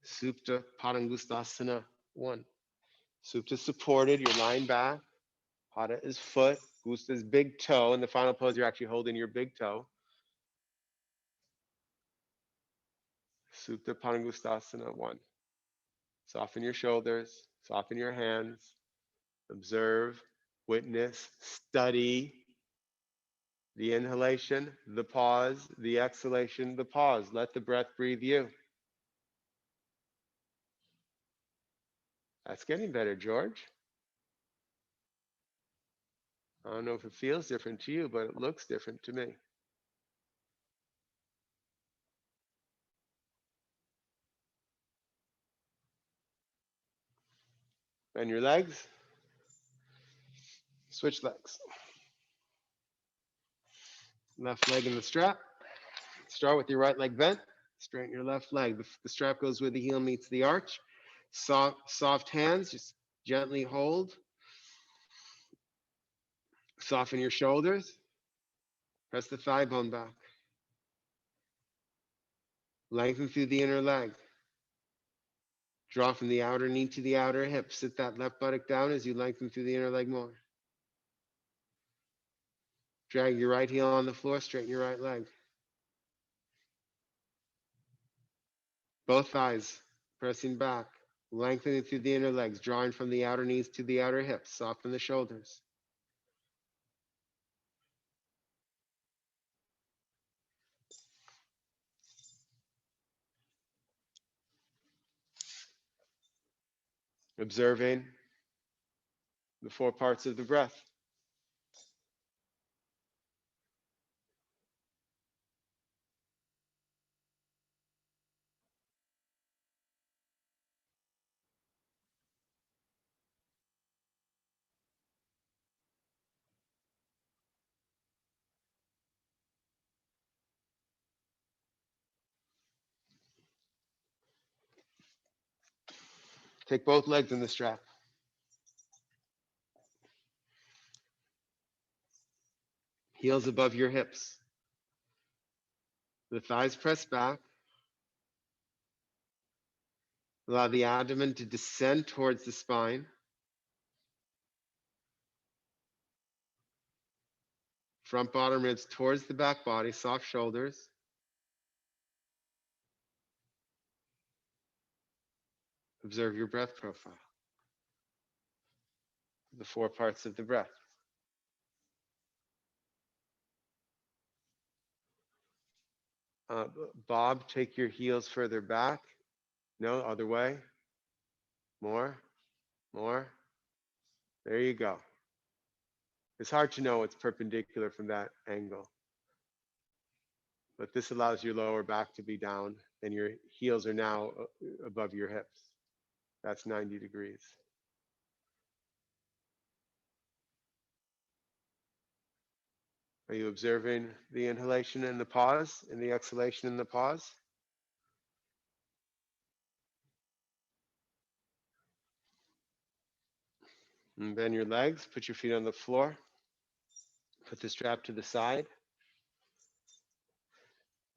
Supta Padangusthasana 1. Supta supported. You're lying back. Pada is foot. Gusta is big toe. In the final pose, you're actually holding your big toe. Supta Padangusthasana 1. Soften your shoulders. Soften your hands. Observe, witness, study the inhalation, the pause, the exhalation, the pause. Let the breath breathe you. That's getting better, George. I don't know if it feels different to you, but it looks different to me. Bend your legs. Switch legs. Left leg in the strap. Start with your right leg bent. Straighten your left leg. The strap goes where the heel meets the arch. Soft hands, just gently hold. Soften your shoulders. Press the thigh bone back. Lengthen through the inner leg. Draw from the outer knee to the outer hip. Sit that left buttock down as you lengthen through the inner leg more. Drag your right heel on the floor, straighten your right leg. Both thighs pressing back, lengthening through the inner legs, drawing from the outer knees to the outer hips. Soften the shoulders. Observing the 4 parts of the breath. Take both legs in the strap. Heels above your hips. The thighs press back. Allow the abdomen to descend towards the spine. Front bottom ribs towards the back body, soft shoulders. Observe your breath profile. The 4 parts of the breath. Bob, take your heels further back. No, other way. More. There you go. It's hard to know what's perpendicular from that angle. But this allows your lower back to be down and your heels are now above your hips. That's 90 degrees. Are you observing the inhalation and the pause and the exhalation and the pause? And bend your legs, put your feet on the floor. Put the strap to the side.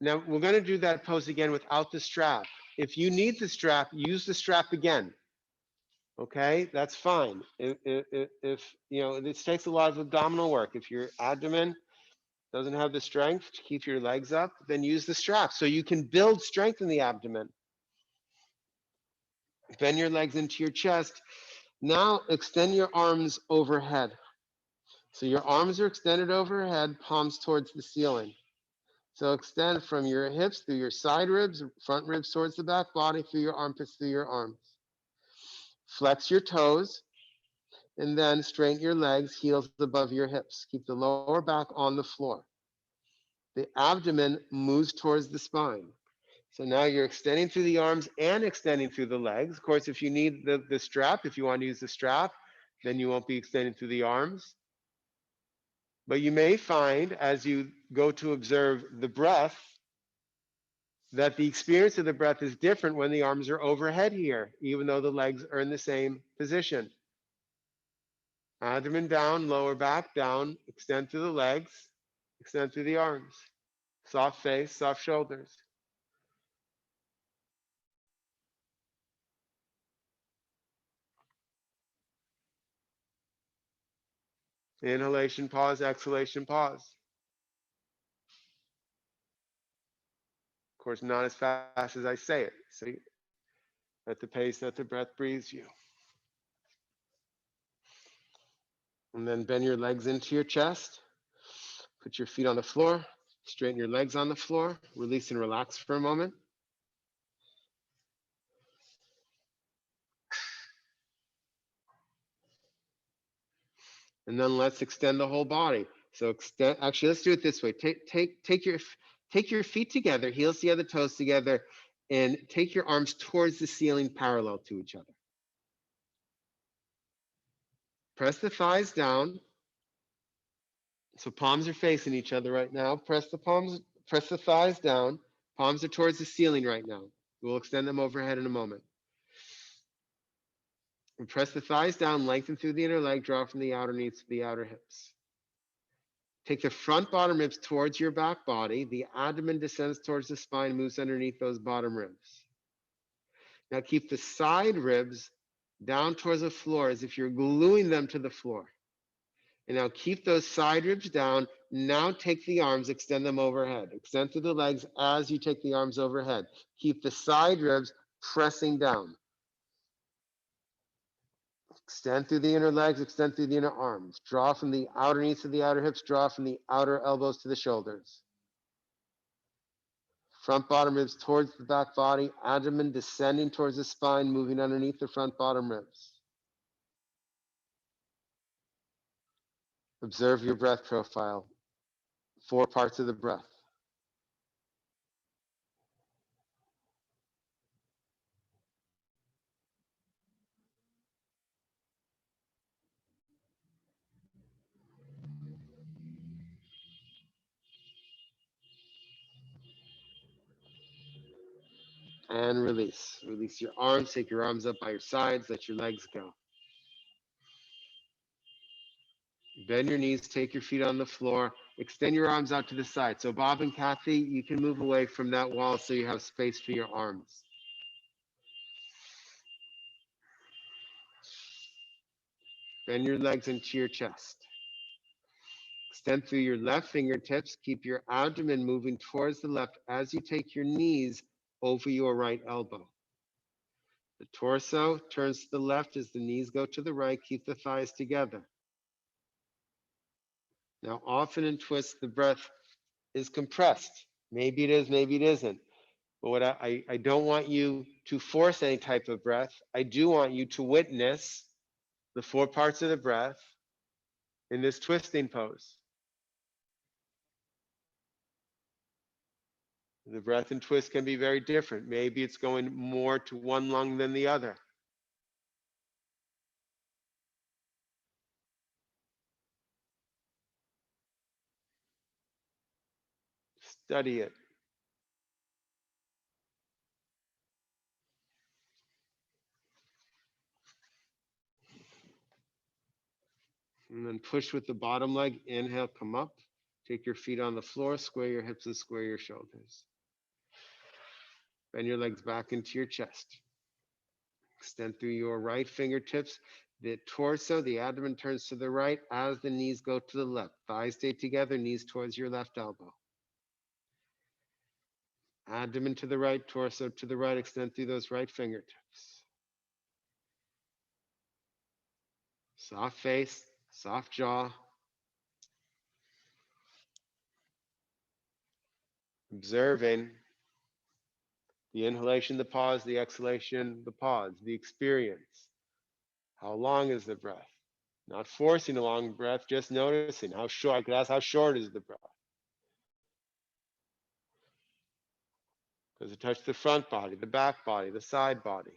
Now we're going to do that pose again without the strap. If you need the strap, use the strap again. Okay, that's fine. If you know, this takes a lot of abdominal work. If your abdomen doesn't have the strength to keep your legs up, then use the strap so you can build strength in the abdomen. Bend your legs into your chest. Now extend your arms overhead. So your arms are extended overhead, palms towards the ceiling. So extend from your hips through your side ribs, front ribs towards the back body, through your armpits, through your arms. Flex your toes, and then straighten your legs, heels above your hips. Keep the lower back on the floor. The abdomen moves towards the spine. So now you're extending through the arms and extending through the legs. Of course, if you need the strap, if you want to use the strap, then you won't be extending through the arms. But you may find as you go to observe the breath that the experience of the breath is different when the arms are overhead here, even though the legs are in the same position. Abdomen down, lower back down, extend through the legs, extend through the arms. Soft face, soft shoulders. Inhalation, pause, exhalation, pause. Of course, not as fast as I say it. See, at the pace that the breath breathes you. And then bend your legs into your chest. Put your feet on the floor. Straighten your legs on the floor. Release and relax for a moment. And then let's extend the whole body. So extend, actually, let's do it this way. Take your feet together, heels together, toes together, and take your arms towards the ceiling parallel to each other. Press the thighs down. So palms are facing each other right now. Press the thighs down. Palms are towards the ceiling right now. We'll extend them overhead in a moment. And press the thighs down, lengthen through the inner leg, draw from the outer knees to the outer hips. Take the front bottom ribs towards your back body. The abdomen descends towards the spine, moves underneath those bottom ribs. Now keep the side ribs down towards the floor as if you're gluing them to the floor. And now keep those side ribs down. Now take the arms, extend them overhead. Extend through the legs as you take the arms overhead. Keep the side ribs pressing down. Extend through the inner legs, extend through the inner arms. Draw from the outer knees to the outer hips, draw from the outer elbows to the shoulders. Front bottom ribs towards the back body, abdomen descending towards the spine, moving underneath the front bottom ribs. Observe your breath profile. 4 parts of the breath. And release. Release your arms, take your arms up by your sides, let your legs go. Bend your knees, take your feet on the floor, extend your arms out to the side. So Bob and Kathy, you can move away from that wall so you have space for your arms. Bend your legs into your chest. Extend through your left fingertips. Keep your abdomen moving towards the left as you take your knees over your right elbow. The torso turns to the left as the knees go to the right. Keep the thighs together. Now, often in twists, the breath is compressed. Maybe it is, maybe it isn't. But what I don't want you to force any type of breath. I do want you to witness the 4 parts of the breath in this twisting pose. The breath and twist can be very different. Maybe it's going more to one lung than the other. Study it. And then push with the bottom leg. Inhale, come up. Take your feet on the floor. Square your hips and square your shoulders. Bend your legs back into your chest. Extend through your right fingertips. The torso, the abdomen turns to the right as the knees go to the left. Thighs stay together, knees towards your left elbow. Abdomen to the right, torso to the right. Extend through those right fingertips. Soft face, soft jaw. Observing the inhalation, the pause, the exhalation, the pause, the experience. How long is the breath? Not forcing a long breath, just noticing how short. I could ask, how short is the breath? Does it touch the front body, the back body, the side body?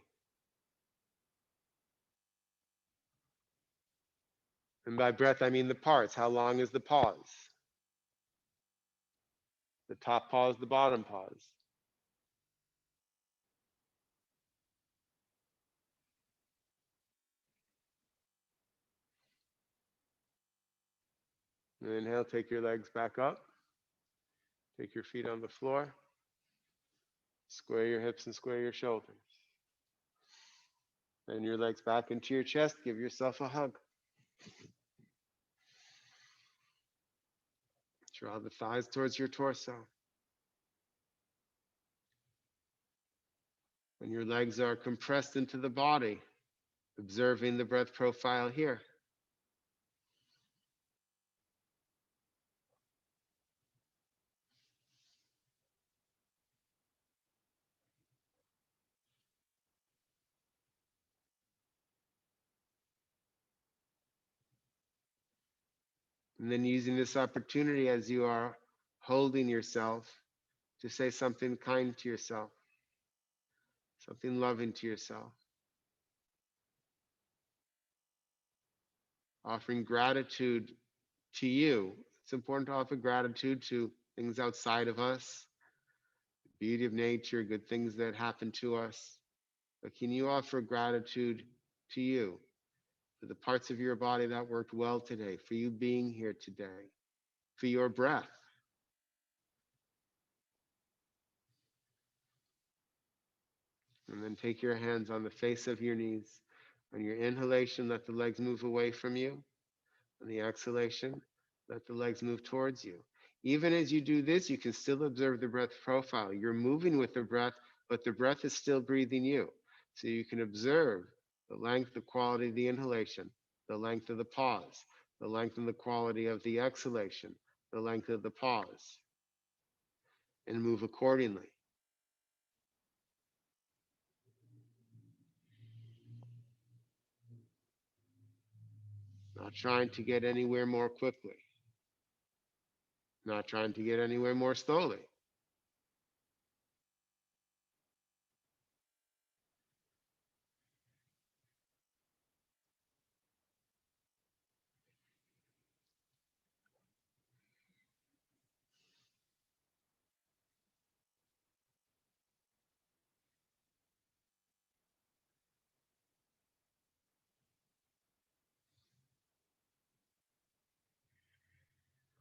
And by breath, I mean the parts. How long is the pause? The top pause, the bottom pause. And inhale, take your legs back up. Take your feet on the floor. Square your hips and square your shoulders. Bend your legs back into your chest. Give yourself a hug. Draw the thighs towards your torso. When your legs are compressed into the body, observing the breath profile here. And then using this opportunity as you are holding yourself to say something kind to yourself, something loving to yourself. Offering gratitude to you It's important to offer gratitude to things outside of us, the beauty of nature, good things that happen to us. But can you offer gratitude to you, for the parts of your body that worked well today, for you being here today, for your breath? And then take your hands on the face of your knees. On your inhalation, let the legs move away from you. On the exhalation, let the legs move towards you. Even as you do this, you can still observe the breath profile. You're moving with the breath, but the breath is still breathing you. So you can observe the length, the quality of the inhalation, the length of the pause, the length and the quality of the exhalation, the length of the pause, and move accordingly. Not trying to get anywhere more quickly, not trying to get anywhere more slowly.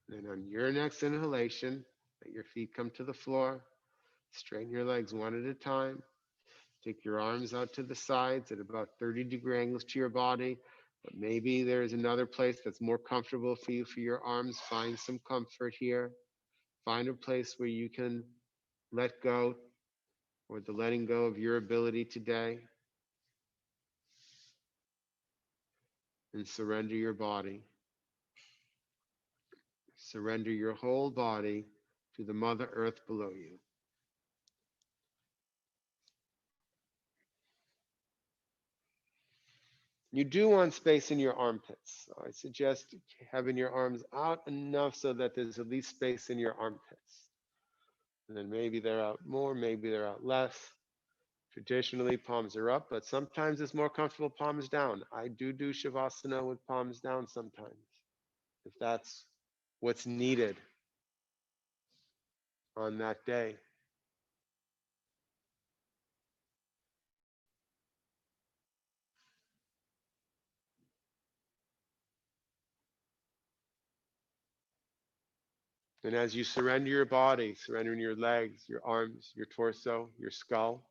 Then on your next inhalation, let your feet come to the floor. Straighten your legs one at a time. Take your arms out to the sides at about 30-degree angles to your body. But maybe there's another place that's more comfortable for you for your arms. Find some comfort here. Find a place where you can let go, or the letting go of your ability today, and surrender your body. Surrender your whole body to the Mother Earth below you. You do want space in your armpits. So I suggest having your arms out enough so that there's at least space in your armpits. And then maybe they're out more, maybe they're out less. Traditionally, palms are up, but sometimes it's more comfortable palms down. I do Shavasana with palms down sometimes, if that's what's needed on that day. And as you surrender your body, surrendering your legs, your arms, your torso, your skull,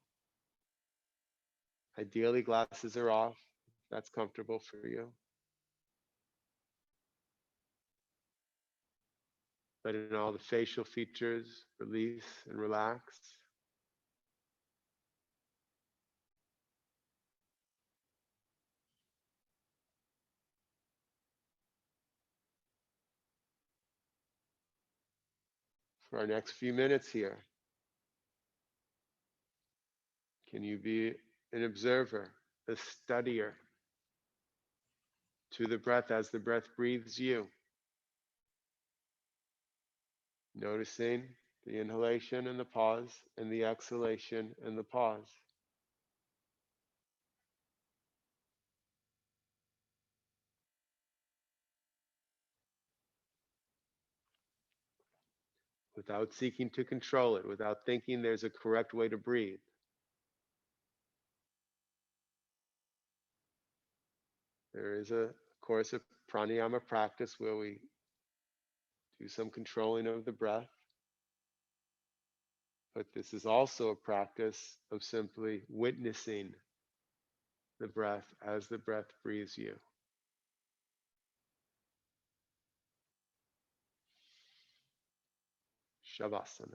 ideally glasses are off, if that's comfortable for you. Letting all the facial features release and relax. For our next few minutes here, can you be an observer, a studier to the breath as the breath breathes you? Noticing the inhalation and the pause, and the exhalation and the pause. Without seeking to control it, without thinking there's a correct way to breathe. There is, of course, a pranayama practice where we do some controlling of the breath. But this is also a practice of simply witnessing the breath as the breath breathes you. Shavasana.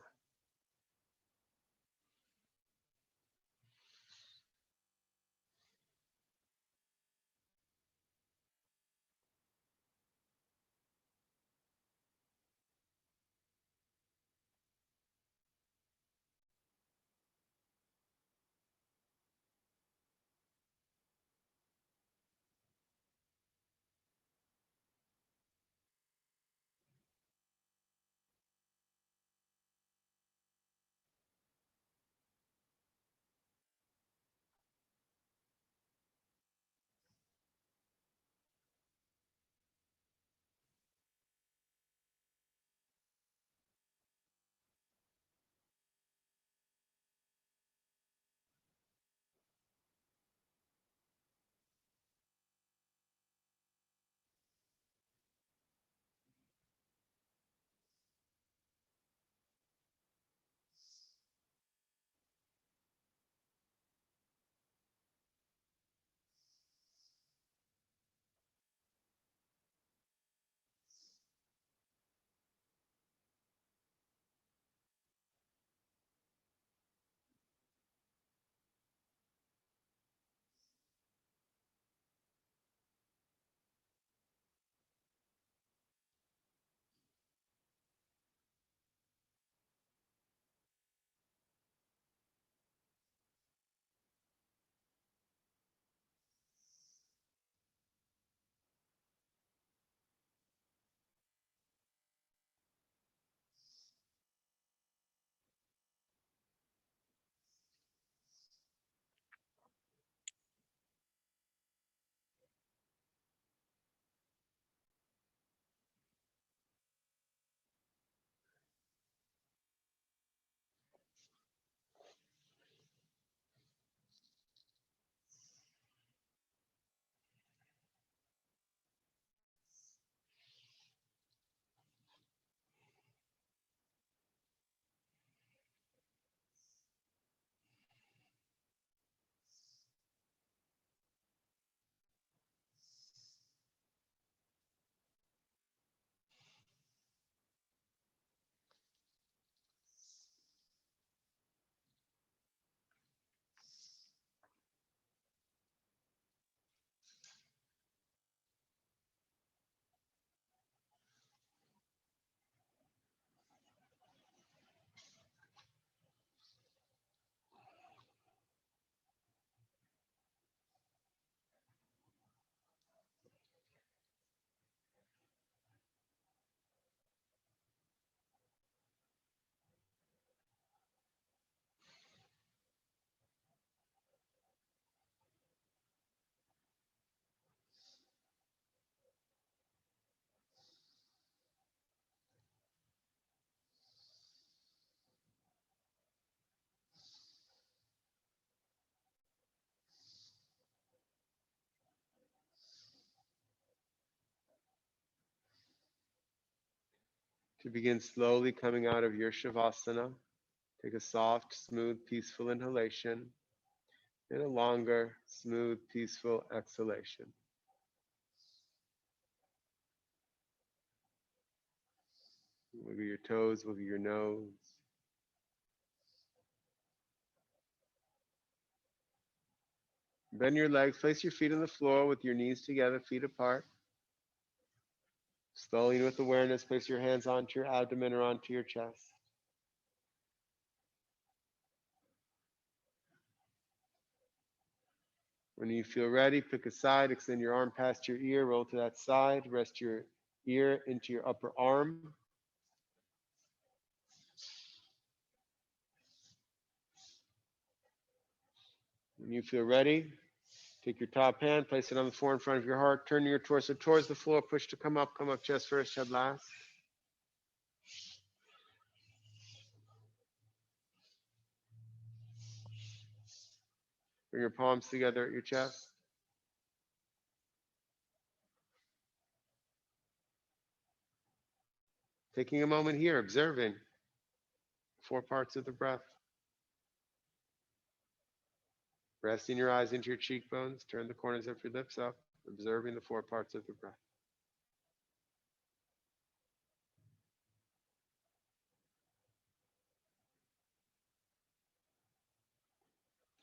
To begin slowly coming out of your Shavasana, take a soft, smooth, peaceful inhalation and a longer, smooth, peaceful exhalation. Wiggle your toes, wiggle your nose. Bend your legs, place your feet on the floor with your knees together, feet apart. Slowly, with awareness, place your hands onto your abdomen or onto your chest. When you feel ready, pick a side, extend your arm past your ear, roll to that side, rest your ear into your upper arm. When you feel ready, take your top hand, place it on the floor in front of your heart, turn your torso towards the floor, push to come up chest first, head last. Bring your palms together at your chest. Taking a moment here, observing 4 parts of the breath. Resting your eyes into your cheekbones, turn the corners of your lips up, observing the 4 parts of the breath.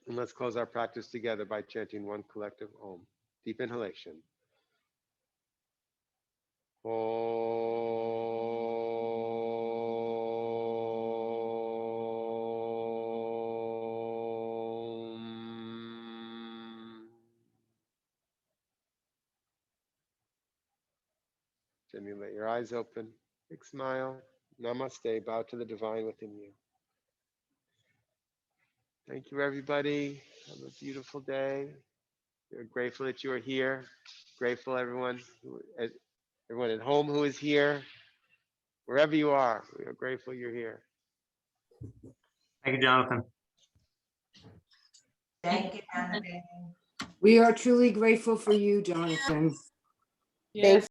And let's close our practice together by chanting one collective Om. Deep inhalation. Om. Gently let your eyes open. Big smile. Namaste. Bow to the divine within you. Thank you, everybody. Have a beautiful day. We're grateful that you are here. Grateful everyone at home who is here. Wherever you are, we are grateful you're here. Thank you, Jonathan. Thank you, Jonathan. We are truly grateful for you, Jonathan. Thank